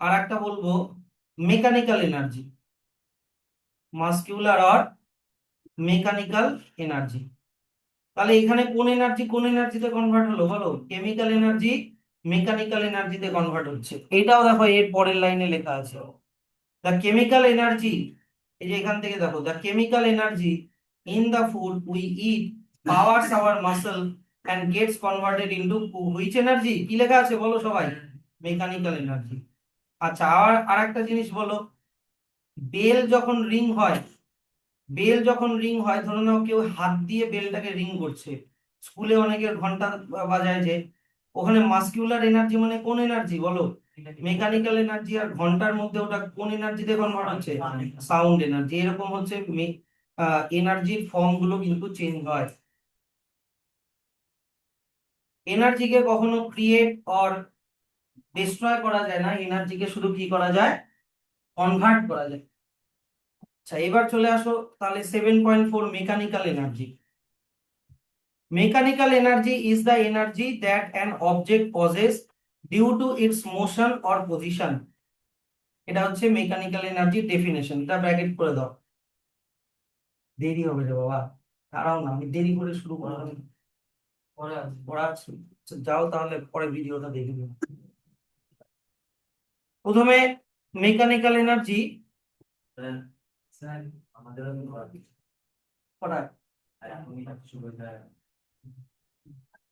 আর একটা বলবো mechanical energy. Muscular or mechanical energy. তাহলে এখানে কোন এনার্জি কোন এনার্জিতে কনভার্ট হলো বলো? কেমিক্যাল এনার্জি মেকানিক্যাল এনার্জিতে কনভার্ট হচ্ছে। এটাও দেখো এর পরের লাইনে লেখা আছে, দ্য কেমিক্যাল এনার্জি, এই যে এখান থেকে দেখো, the chemical energy in the food we eat powers our muscle and gets converted into which energy, কি লেখা আছে বলো সবাই? Mechanical energy. আচ্ছা, আর একটা জিনিস বলো, বেল যখন রিং হয়, বেল যখন রিং হয়, ধরে নাও কেউ হাত দিয়ে বেলটাকে রিং করছে, স্কুলে অনেকের ঘন্টা বাজায় যে, ওখানে মাসকিউলার এনার্জি মানে কোন এনার্জি বলো? Mechanical energy. আর ঘন্টার মধ্যে ওটা কোন এনার্জিতে কনভার্ট হচ্ছে? Sound energy. এরকম হচ্ছে এনার্জির ফর্ম গুলো কিন্তু চেঞ্জ হয়। এনার্জিকে কখনো ক্রিয়েট অর ডিস্ট্রয় করা যায় না, এনার্জিকে শুধু কি করা যায়? কনভার্ট করা যায়। আচ্ছা, এবার চলে আসো তাহলে 7.4, mechanical energy. Mechanical energy is the energy that an object possesses due to its motion or position. এটা হচ্ছে মেকানিক্যাল এনার্জির ডেফিনেশন। এটা ব্র্যাকেট করে দাও। দেরি হবে রে বাবা, দাঁড়াও না, আমি দেরি করে শুরু করলাম, পড়া আছে। আচ্ছা, যাও তাহলে পরে ভিডিওটা দেখে নিও। প্রথমে মেকানিক্যাল এনার্জি পড়া,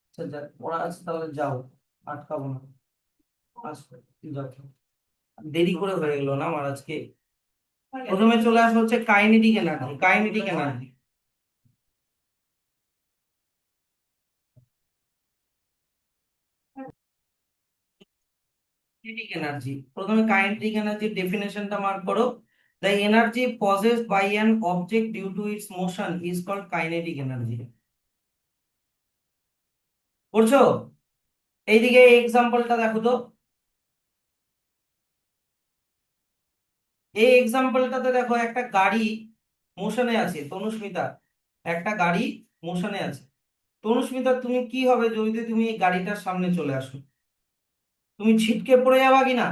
আচ্ছা পড়া আছে তাহলে যাও, আটকাবো না, আসো, যাও। দেরি করে হয়ে গেল না আমার আজকে। প্রথমে চলে আসা হচ্ছে kinetic energy. Kinetic energy, kinetic energy, প্রথমে কাইনেটিক এনার্জির ডেফিনেশনটা মার্ক করো। The energy possessed by an object due to its motion is called kinetic energy. করছো? এইদিকে এক্সাম্পলটা দেখো তো, এই এক্সাম্পলটাতে দেখো একটা গাড়ি মোশনে আছে, তনুস্মিতা, একটা গাড়ি মোশনে আছে। তনুস্মিতা, তুমি কি হবে যদি তুমি এই গাড়িটার সামনে চলে আসো? তুমি ছিটকে পড়ে যাবা কিনা?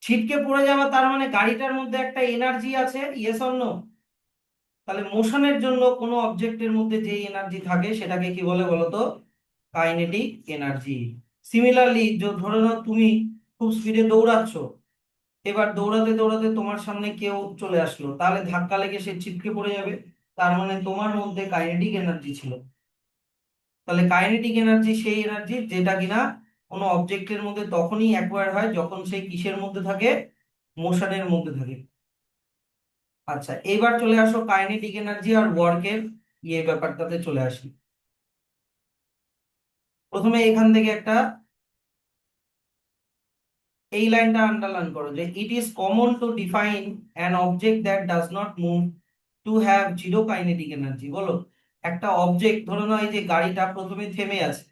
ছিটকে পড়ে যাওয়া, তার মানে গাড়িটার মধ্যে একটা এনার্জি আছে, ইয়েস অর নো? তাহলে মোশনের জন্য কোনো অবজেক্টের মধ্যে যে এনার্জি থাকে সেটাকে কি বলে বলতো? Kinetic energy. সিমিলারলি ধরে নাও তুমি খুব স্পিডে দৌড়াচ্ছ, এবার দৌড়াতে দৌড়াতে তোমার সামনে কেউ চলে আসলো, তাহলে ধাক্কা লেগে সে ছিটকে পড়ে যাবে, তার মানে তোমার মধ্যে কাইনেটিক এনার্জি ছিল। তাহলে কাইনেটিক এনার্জি সেই এনার্জি যেটা কিনা কোনো অবজেক্টের মধ্যে তখনই অ্যাকোয়ার হয় যখন সে কিসের মধ্যে থাকে? মোশনের মধ্যে থাকে। আচ্ছা, এবার চলে আসো কাইনেটিক এনার্জি আর ওয়ার্কের ব্যাপারটাতে চলে আসি। প্রথমে এখান থেকে একটা, এই লাইনটা আন্ডারলাইন করো, যে it is common to define an object that does not move to have zero kinetic energy. বলো, একটা অবজেক্ট ধরো না, এই যে গাড়িটা প্রথমে থেমে আছে,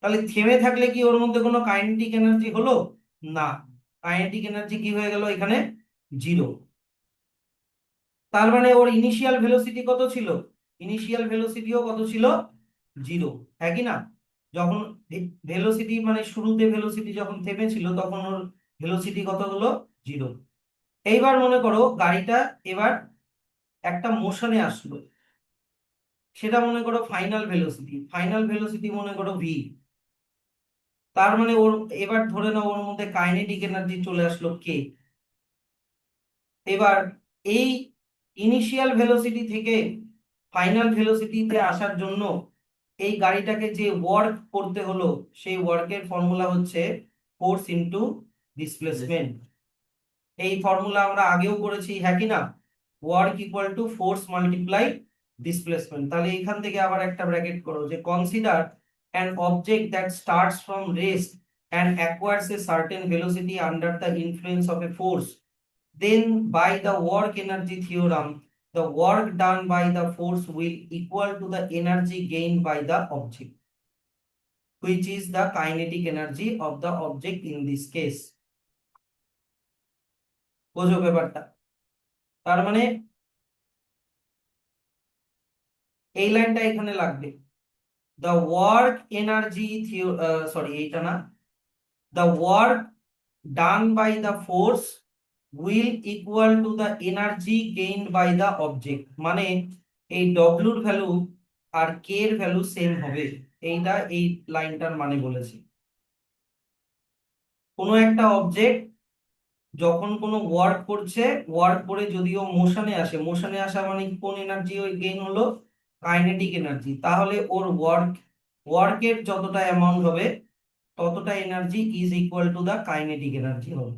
তাহলে থেমে থাকলে কি ওর মধ্যে কোনো কাইনেটিক এনার্জি হলো? না, কাইনেটিক এনার্জি কি হয়ে গেল এখানে? জিরো। তার মানে ওর ইনিশিয়াল ভেলোসিটি কত ছিল? ইনিশিয়াল ভেলোসিটিও কত ছিল? জিরো। হ্যাঁ কি না? যখন ভেলোসিটি মানে শুরুতে ভেলোসিটি যখন থেমেছিল তখন ওর ভেলোসিটি কত হলো? জিরো। এইবার মনে করো গাড়িটা এবার একটা মোশনে আসলো, সেটা মনে করো ফাইনাল ভেলোসিটি, ফাইনাল ভেলোসিটি মনে করো ভি। তার মানে ওর, এবার ধরে নাও ওর মধ্যে কাইনেটিক এনার্জি চলে আসলো কে। এবার এই ইনিশিয়াল ভেলোসিটি থেকে ফাইনাল ভেলোসিটিতে আসার জন্য এই গাড়িটাকে যে ওয়ার্ক করতে হলো, সেই ওয়ার্কের ফর্মুলা হচ্ছে ফোর্স ইনটু ডিসপ্লেসমেন্ট। এই ফর্মুলা আমরা আগেও করেছি, হ্যাঁ কি না? Work equal to force multiply displacement. তাহলে এখান থেকে আবার একটা ব্র্যাকেট করো, যে consider an object that starts from rest and acquires a certain velocity under the influence of a force. Then by the work energy theorem, the work done by the force will equal to the energy gained by the object, which is the kinetic energy of the object in this case. বোঝো ব্যাপারটা? তার মানে এই লাইনটা এখানে লাগবে, the work energy sorry এইটা না, the work done by the force will equal to the energy gained by the object। মানে এই W এর ভ্যালু আর K এর ভ্যালু সেম হবে। এইটা এই লাইনটার মানে বলেছি। কোনো একটা অবজেক্ট যখন কোনো ওয়ার্ক করছে, ওয়ার্ক করে যদিও মোশনে আসে, মোশনে আসা মানে কোন এনার্জি ওই গেইন হলো, কাইনেটিক এনার্জি, তাহলে ওর ওয়ার্কের যতটা অ্যামাউন্ট হবে ততটা energy is equal to the kinetic energy হবে।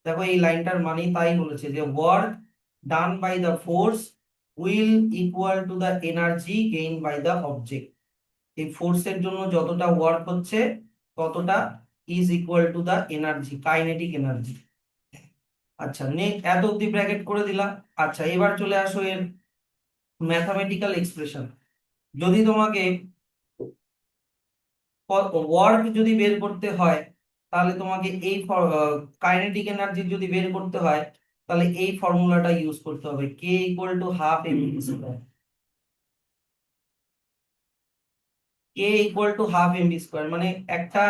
দেখো এই লাইনটার মানে তাই বলেছে যে work done by the force will equal to the energy gain by the object. এই ফোর্সের জন্য যতটা ওয়ার্ক হচ্ছে ততটা is equal to the energy, kinetic energy. আচ্ছা, এত অব্দি ব্র্যাকেট করে দিলাম। আচ্ছা, এবার চলে আসো এর ম্যাথামেটিক্যাল এক্সপ্রেশন। যদি তোমাকে ওয়ার্ক যদি বের করতে হয়, তাহলে তোমাকে এই কাইনেটিক এনার্জি যদি বের করতে হয়, তাহলে এই ফর্মুলাটা ইউজ করতে হবে, K equal to half M V square. K equal to half M V square মানে একটা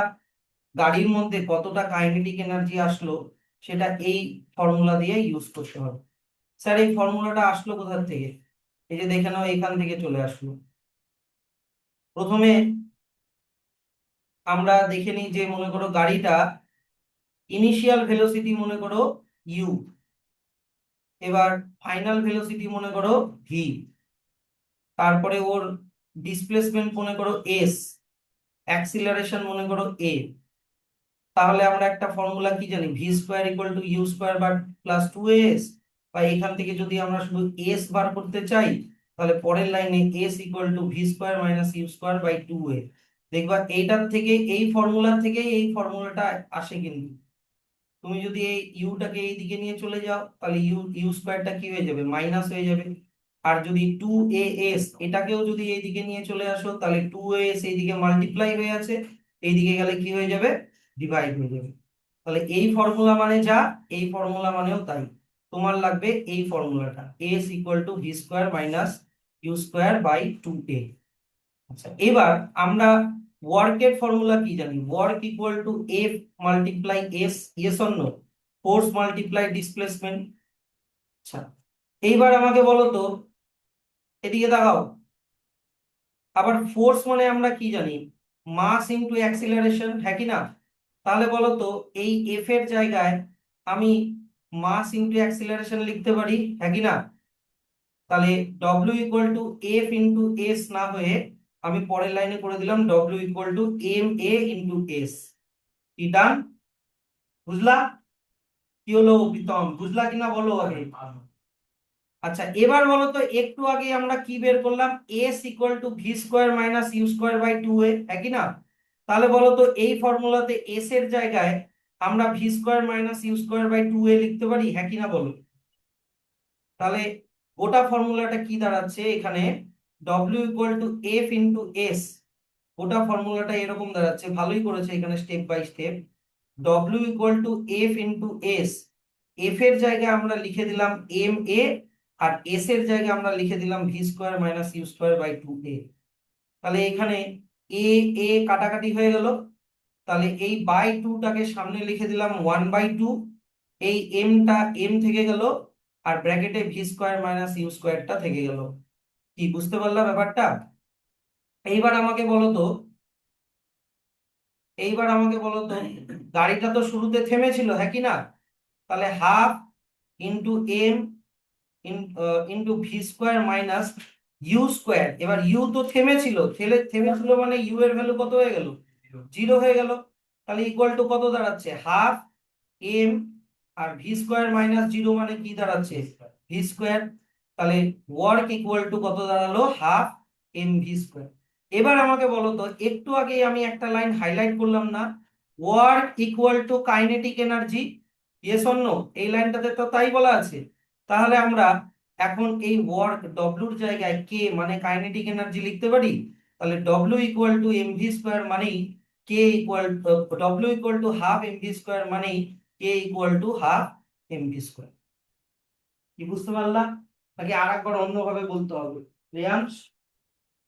গাড়ির মধ্যে কতটা কাইনেটিক এনার্জি আসলো সেটা এই ফর্মুলা দিয়ে ইউজ করতে হবে। স্যার এই ফর্মুলাটা আসলো কোথা থেকে? এই যে দেখে নাও, এখান থেকে চলে আসলো। প্রথমে আমরা দেখে নিই যে মনে করো গাড়িটা ইনিশিয়াল ভেলোসিটি মনে করো ইউ, এবার ফাইনাল ভেলোসিটি মনে করো ভি, তারপরে ওর ডিসপ্লেসমেন্ট মনে করো এস, অ্যাক্সিলারেশন মনে করো এ। তাহলে আমরা একটা ফর্মুলা কি জানি, V square equal to U square bar plus two S. বা এখান থেকে যদি আমরা শুধু এস বার করতে চাই, তাহলে পরের লাইনে s equal to v square minus you square by two a. দেখবা এইটার থেকে, এই ফর্মুলা থেকে এই ফর্মুলাটা আসে কিন্তু। তুমি যদি এই ইউটাকে এই দিকে নিয়ে চলে যাও, তাহলে ইউ ইউ স্কোয়ারটা কি হয়ে যাবে, মাইনাস হয়ে যাবে। আর যদি টু এ এস এটাকেও যদি এইদিকে নিয়ে চলে আসো, তাহলে টু এ এস এইদিকে মাল্টিপ্লাই হয়ে আছে, এইদিকে গেলে কি হয়ে যাবে, ডিভাইড হয়ে যাবে। তাহলে এই ফর্মুলা মানে যা, এই ফর্মুলা মানেও তাই। তোমার লাগবে এই ফর্মুলাটা, s equal to v square minus you square by two a. আচ্ছা, এবার আমরা ওয়ার্কের ফর্মুলা কি জানি, work equal to F multiply s, yes or no, force multiply displacement. আচ্ছা, এইবার আমাকে বলো তো, এদিকে দেখাও, আবার ফোর্স মানে আমরা কি জানি, মাস ইনটু অ্যাক্সিলারেশন, হ্যাঁ কি না? তাহলে বলো তো এই এফ এর জায়গায় আমি মাস ইনটু অ্যাক্সিলারেশন লিখতে পারি, হ্যাঁ কি না? তাহলে W equal to F into S না হয়ে আমি পরের লাইনে করে দিলাম W equal to M A into S. কি ডান? বুঝলা? কি হলো প্রীতম, বুঝলা কিনা বলো আগে। আচ্ছা, এবার বলো তো, একটু আগে আমরা কি বের করলাম, s equal to v square minus you square by two a, একই না? তাহলে বলো তো এই ফর্মুলাতে এস এর জায়গায় আমরা v square minus you square by two a লিখতে পারি, হ্যাঁ কি না বলো? তাহলে গোটা ফর্মুলাটা কি দাঁড়াচ্ছে এখানে, W equal to F into S. গোটা ফর্মুলাটা এরকম দাঁড়াচ্ছে, ভালোই করেছে এখানে step by step. W equal to F into S, F এর জায়গায় আমরা লিখে দিলাম এম এ, আর এস এর জায়গায় আমরা লিখে দিলাম v square minus you square by two a. তাহলে এখানে এ এ কাটাকাটি হয়ে গেল, তাহলে এই বাই টুটাকে সামনে লিখে দিলাম ওয়ান বাই টু, এই এমটা এম থেকে গেল, আর ব্র্যাকেটে ভি স্কোয়ার মাইনাস ইউ স্কোয়ারটা থেকে গেল। কি বুঝতে পারলাম ব্যাপারটা? এইবার আমাকে বলো তো, এইবার আমাকে বলো তো, গাড়িটা তো শুরুতে থেমেছিল, হ্যাঁ কি না? তাহলে half into M into V square minus you square. এবার ইউ তো থেমেছিল, থেমেছিল মানে ইউ এর ভ্যালু কত হয়ে গেল, জিরো হয়ে গেল। তাহলে ইকুয়াল টু কত দাঁড়াচ্ছে, হাফ এম, আর ভি স্কোয়ার মাইনাস জিরো মানে কি দাঁড়াচ্ছে, ভি স্কোয়ার। তাহলে ওয়ার্ক ইকুয়াল টু কত দাঁড়ালো, হাফ এম ভি স্কোয়ার। এবার আমাকে বলো তো, একটু আগে আমি একটা লাইন হাইলাইট করলাম না, work equal to kinetic energy, yes or no? এই লাইনটাতে তো তাই বলা আছে। তাহলে আমরা এখন এই ওয়ার্ক ডব্লিউর জায়গায় কে মানে কাইনেটিক এনার্জি লিখতে পারি। তাহলে W equal to m V square মানেই K equal, W equal to half M V square মানেই K equal to half M V square. কি বুঝতে পারলা? নাকি আর একবার অন্যভাবে বলতে হবে, রেয়াংশ?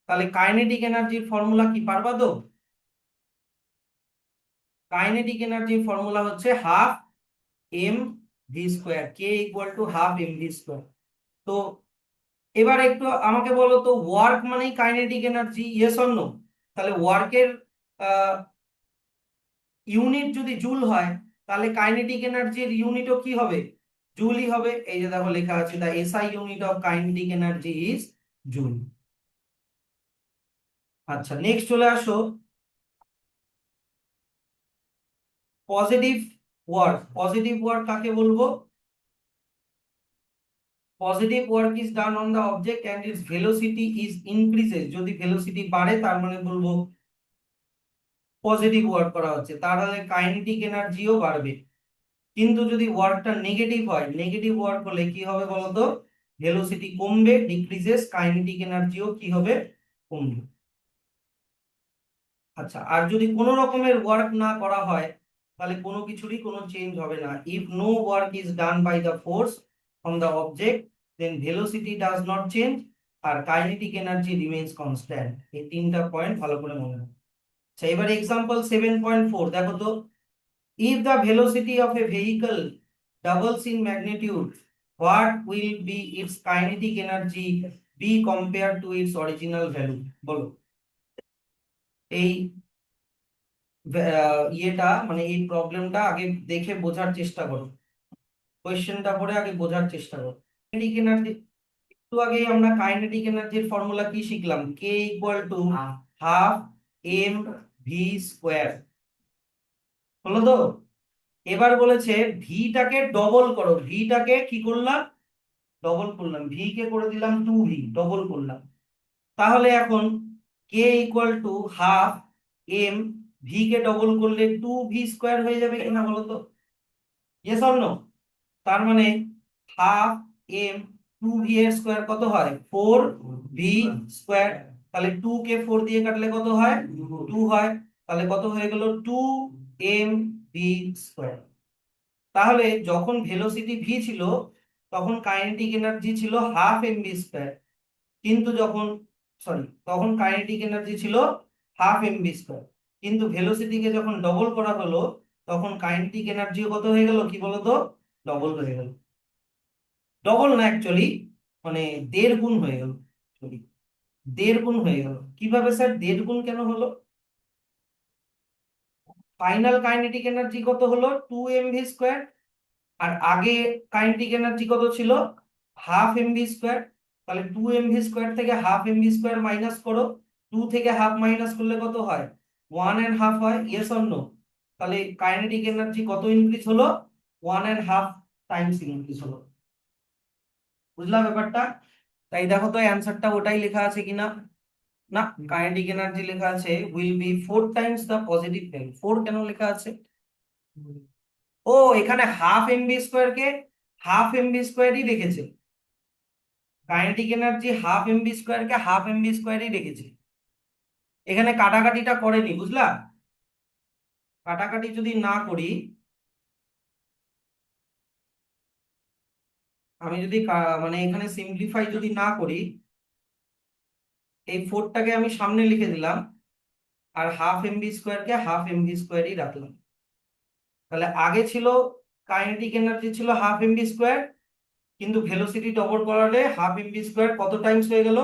তাহলে কাইনেটিক এনার্জির ফর্মুলা কি পারবা তো? কাইনেটিক এনার্জির ফর্মুলা হচ্ছে half M V square, K equal to half M V square. তো এবার একটু আমাকে বলো তো, ওয়ার্ক মানেই kinetic energy, yes or no? তাহলে ওয়ার্কের ইউনিট যদি জুল হয়, তাহলে কাইনেটিক এনার্জির ইউনিটও কি হবে? জুলই হবে। এই যে দেখো লেখা আছে, the SI unit of kinetic energy is joule. আচ্ছা, নেক্সট চলে আসো পজিটিভ ওয়ার্ক। পজিটিভ ওয়ার্ক কাকে বলবো? Positive work is done on the object and its velocity is increases. যদি ভেলোসিটি বাড়ে তার মানে বলবো পজিটিভ ওয়ার্ক করা হচ্ছে, তাহলে কাইনেটিক এনার্জিও বাড়বে। কিন্তু যদি ওয়ার্কটা নেগেটিভ হয়, নেগেটিভ ওয়ার্ক হলে কি হবে বলতো? ভেলোসিটি কমবে, ডিক্রিজেস, কাইনেটিক এনার্জিও কি হবে? কমবে। আচ্ছা, আর যদি কোনো রকমের ওয়ার্ক না করা হয়, তাহলে কোনো কিছুরই কোনো চেঞ্জ হবে না। If no work is done by the force from the object, then velocity does not change আর কাইনেটিক এনার্জি রিমেইনস কনস্ট্যান্ট। এই তিনটা পয়েন্ট ভালো করে মনে রাখো। আচ্ছা, এবার এক্সাম্পল 7.4 দেখো তো। If the velocity of a vehicle doubles in magnitude, what will be its kinetic energy be compared to its original value? বলো। এই ইয়েটা মানে এই প্রবলেমটা আগে দেখে বোঝার চেষ্টা করো, কোয়েশ্চেনটা পড়ে আগে বোঝার চেষ্টা করো। কাইনেটিক এনার্জি, একটু আগে আমরা কাইনেটিক এনার্জির ফর্মুলা কি শিখলাম? K equal to half M V square, হলো তো? এবার বলেছে ভিটাকে ডবল করো। ভিটাকে কি করলাম? ডবল করলাম। ভি কে করে দিলাম 2v, ডবল করলাম। তাহলে এখন K equal to half M, v কে ডবল করলে 2v² হয়ে যাবে কিনা বলো তো? Yes or no? তার মানে হাফ এম 2v এর স্কোয়ার কত হয়? 4v²। তাহলে 2 কে 4 দিয়ে কাটলে কত হয়? 2 হয়। তাহলে কত হয়ে গেল? 2mv²। তাহলে যখন ভেলোসিটি ভি ছিল, তখন কাইনেটিক এনার্জি ছিল হাফ mv²। কিন্তু যখন, সরি, তখন কাইনেটিক এনার্জি ছিল হাফ mv²। কিন্তু ভেলোসিটিকে যখন ডবল করা হলো, তখন কাইনেটিক এনার্জিও কত হয়ে গেল কি বলতো? ডবল হয়ে গেল। ডবল না, অ্যাকচুয়ালি মানে 1.5 গুণ হয়ে গেল। সরি, 1.5 গুণ হয়ে গেল। কিভাবে স্যার 1.5 গুণ কেন হলো? ফাইনাল কাইনেটিক এনার্জি কত হলো? 2mv²। আর আগে কাইনেটিক এনার্জি কত ছিল? Half mv²। তাহলে 2mv² থেকে হাফ mv² মাইনাস করো। 2 থেকে হাফ মাইনাস করলে কত হয়? 1.5 হয়। Yes or no? তাহলে কাইনেটিক এনার্জি কত ইনক্রিজ হলো? 1.5 টাইমস ইনক্রিজ হলো। বুঝলাম ব্যাপারটা? তাই দেখো তো অ্যান্সারটা ওটাই লেখা আছে কিনা। না, কাইনেটিক এনার্জি লেখা আছে will be 4 Times the positive value. 4 কেন লেখা আছে? ও, এখানে হাফ mv² কে হাফ mv²ই রেখেছে। কাইনেটিক এনার্জি হাফ mv² কে হাফ mv²ই রেখেছে। এখানে কাটাকাটিটা করেনি, বুঝলা? কাটাকাটি যদি না করি, আমি যদি মানে এখানে সিম্পলিফাই যদি না করি, এই 4টাকে আমি সামনে লিখে দিলাম আর হাফ mv² কে হাফ mv²ই রাখলাম। তাহলে আগে ছিল কাইনেটিক এনার্জি ছিল হাফ mv², কিন্তু ভেলোসিটি ডবল করালে হাফ mv² কত টাইমস হয়ে গেল?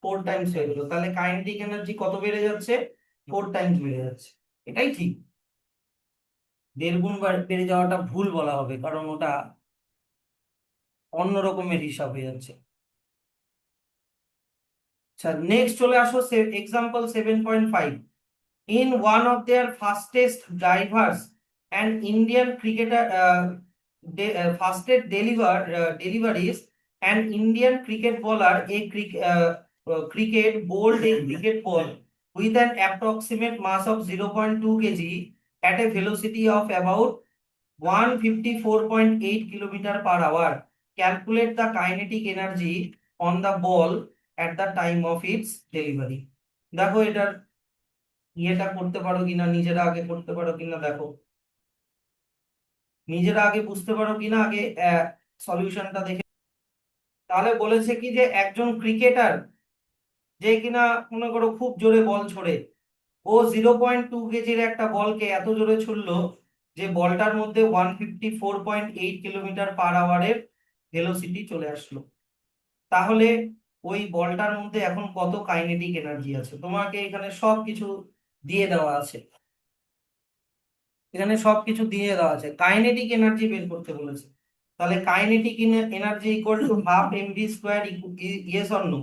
4 টাইমস হয়ে গেল। তাহলে কাইনেটিক এনার্জি কত বেড়ে যাচ্ছে? 4 টাইমস বেড়ে যাচ্ছে। এটাই ঠিক। 1.5 গুণ বেড়ে যাওয়াটা ভুল বলা হবে, কারণ ওটা অন্য রকমের হিসাব হয়ে যাচ্ছে। আচ্ছা, নেক্সট চলে আসো example 7.5। In one of their fastest drivers and Indian cricketer deliveries, an Indian cricket bowler cricket bowled a cricket ball with an approximate mass of 0.2 kg at a velocity of about 154.8 kilometer per hour. Calculate the kinetic energy on the ball at the time of its delivery. দেখো এটার ইয়েটা করতে পারো কিনা, নিজেরা আগে করতে পারো কিনা দেখো, নিজেরা আগে বুঝতে পারো কিনা আগে সলিউশনটা দেখে। তাহলে বলেছে কি যে একজন ক্রিকেটার যে কিনা মনে করো খুব জোরে বল ছোড়ে, ও 0.2 কেজির একটা বলকে এত জোরে ছুড়লো যে বলটার মধ্যে 154.8 কিলোমিটার পার আওয়ারের ভেলোসিটি চলে আসলো। তাহলে ওই বলটার মধ্যে এখন কত কাইনেটিক এনার্জি আছে। তোমাকে এখানে সবকিছু দিয়ে দেওয়া আছে, এখানে সবকিছু দিয়ে দেওয়া আছে, কাইনেটিক এনার্জি বের করতে বলেছে। তাহলে kinetic energy equal to half m v square, yes or no?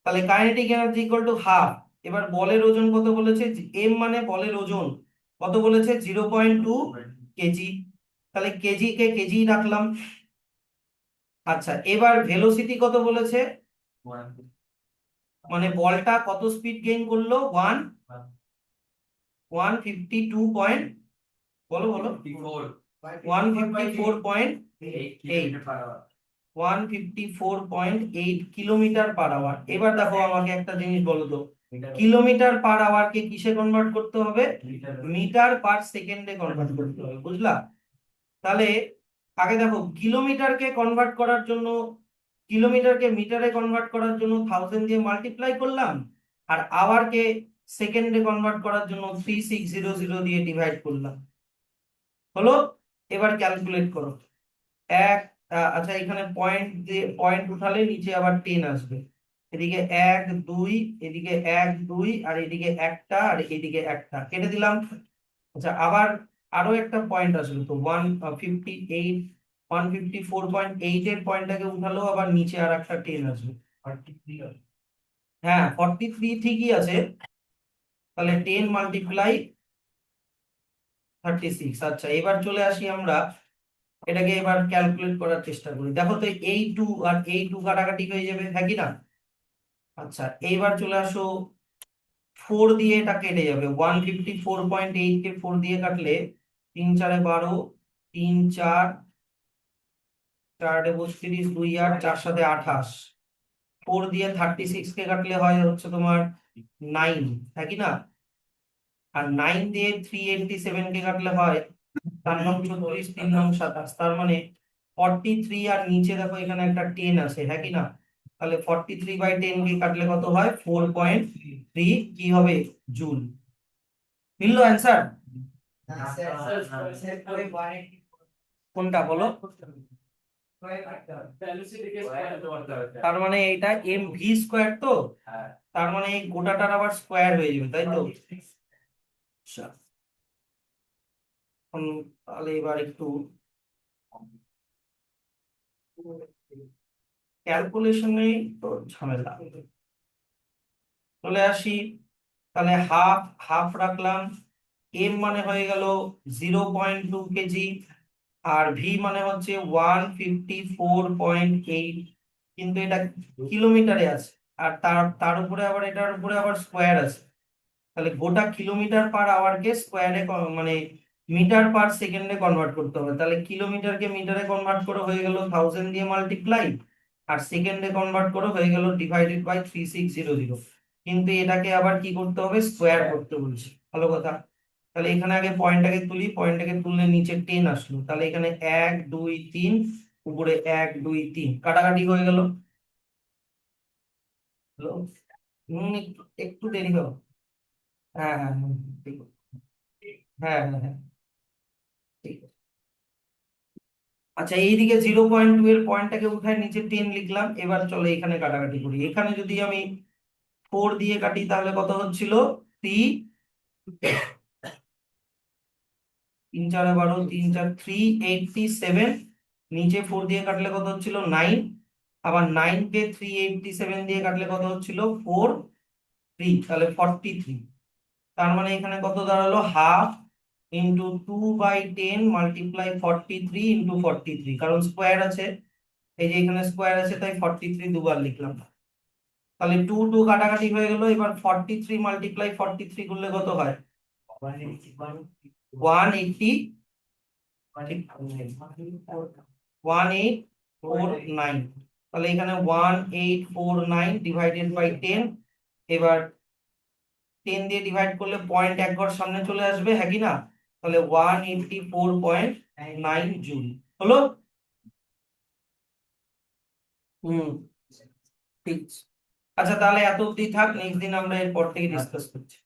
তাহলে kinetic energy equal to half. এবার বলের ওজন কত বলেছে? এম মানে বলের ওজন কত বলেছে? 0.2 কেজি। তাহলে কেজি কে কেজি রাখলাম। আচ্ছা, এবার ভেলোসিটি কত বলেছে? মানে বলটা কত স্পিড গেইন করলো? 152 বলো বলো, 154.8 এবার দেখো আমাকে একটা জিনিস বলো তো, কিলোমিটার পার আওয়ার কে কিসে কনভার্ট করতে হবে? মিটার পার সেকেন্ডে কনভার্ট করতে হবে, বুঝলা? তাহলে আগে দেখো, কিলোমিটারকে কনভার্ট করার জন্য, কিলোমিটারকে মিটারে কনভার্ট করার জন্য 1000 দিয়ে মাল্টিপ্লাই করলাম, আর আওয়ারকে সেকেন্ডে কনভার্ট করার জন্য 3600 দিয়ে ডিভাইড করলাম, হলো? এবার ক্যালকুলেট করো। এক আচ্ছা, এখানে পয়েন্ট দিয়ে পয়েন্ট উঠালে নিচে আবার 10 আসবে। এদিকে 1 2, এদিকে 1 2, আর এদিকে একটা, আর এদিকে একটা কেটে দিলাম। আচ্ছা, আবার আরো একটা পয়েন্ট আসবে তো 158, 154.8 এর পয়েন্টটাকে উঠালো, আবার নিচে আর একটা 10 আসবে। হ্যাঁ, 43 ঠিকই আছে। তাহলে 10 মাল্টিপ্লাই 36। আচ্ছা, এবার চলে আসি আমরা, এটাকে এবার ক্যালকুলেট করার চেষ্টা করি। দেখো তো, এই টু আর এই টু কাটাকাটি হয়ে যাবে, হ্যাঁ কি না? আচ্ছা, এইবার চলে আসো, 4 দিয়ে এটা কেটে যাবে। 154.8 কে 4 দিয়ে কাটলে 3 4 12, 3 4 4 32, 2 আর 4 7 28। 4 দিয়ে 36 কে কাটলে হয় হচ্ছে তোমার 9, হ্যাঁ কি না? আর 9 দিয়ে 387 কে কাটলে হয় 4 নং 36, 3 নং 27। তার মানে 43, আর নিচে দেখো এখানে একটা 10 আছে, হ্যাঁ কি না? তাহলে 43/10 কে কাটলে কত হয়? 4.3 কি হবে? জুল। মিললো অ্যান্সার? কোনটা বলো? তার মানে এটা এম ভি স্কোয়ার তো, তার মানে এই গোটাটার আবার স্কোয়ার হয়ে যাবে, তাই তো? আচ্ছা, তাহলে এবার একটু ক্যালকুলেশনে তো ঝামেলা। চলে আসি, তাহলে হাফ হাফ রাখলাম, এম মানে হয়ে গেল 0.2 কেজি, আর ভি মানে হচ্ছে 154.8, কিন্তু এটা কিলোমিটারে আছে, আর তার তার উপরে আবার, এটার উপরে আবার স্কোয়ার আছে। তাহলে গোটা কিলোমিটার পার আওয়ারকে স্কোয়ারে, মানে মিটার পার সেকেন্ডে কনভার্ট করতে হবে। তাহলে কিলোমিটারকে মিটারে কনভার্ট করে হয়ে গেল 1000 দিয়ে মাল্টিপ্লাই, আর সেকেন্ডে কনভার্ট করে হয়ে গেল ডিভাইডেড বাই 3600। কিন্তু এটাকে আবার কি করতে হবে? স্কোয়ার করতে বলছি, ভালো কথা। তাহলে এখানে আগে পয়েন্টটাকে তুলি, পয়েন্টটাকে তুললে নিচে 10 আসলো। তাহলে এখানে 1 2 3, উপরে 1 2 3 কাটাকাটি হয়ে গেল। হলো? একটু একটু দেরি হলো। হ্যাঁ হ্যাঁ হ্যাঁ, ঠিক। হ্যাঁ হ্যাঁ হ্যাঁ, ঠিক আছে। আচ্ছা, এইদিকে 0.2 এর পয়েন্টটাকে উঠায় নিচে 10 লিখলাম। এবার চলো এখানে কাটাকাটি করি। এখানে যদি আমি 4 দিয়ে কাটি তাহলে কত হচ্ছিল? 3, 3 4 12, 3 4 387। নিচে 4 দিয়ে কাটলে কত হচ্ছিল? 9। আবার 9 কে 387 দিয়ে কাটলে কত হচ্ছিল? 4 3, তাহলে 43। তার মানে এখানে কত দাঁড়ালো? হাফ ইন্টু 2/10 মাল্টিপ্লাই 43 ইন্টু 43, কারণ স্কোয়ার আছে, এই যে এখানে স্কোয়ার আছে, তাই 43 দুবার লিখলাম। তাহলে 2 2 কাটাকাটি হয়ে গেল। এবার 43 মাল্টিপ্লাই 43 করলে কত হয়? 180, 1849। তাহলে এখানে 1849 ডিভাইডেড বাই 10। এবার 10 দিয়ে ডিভাইড করলে পয়েন্ট এক ঘর সামনে চলে আসবে, হ্যাঁ কি না? তাহলে 184.9 জুল, হলো? হুম, ঠিক আছে। আচ্ছা, তাহলে এত অব্দি থাক, নেক্সট দিন আমরা এরপর থেকে ডিসকাস করছি।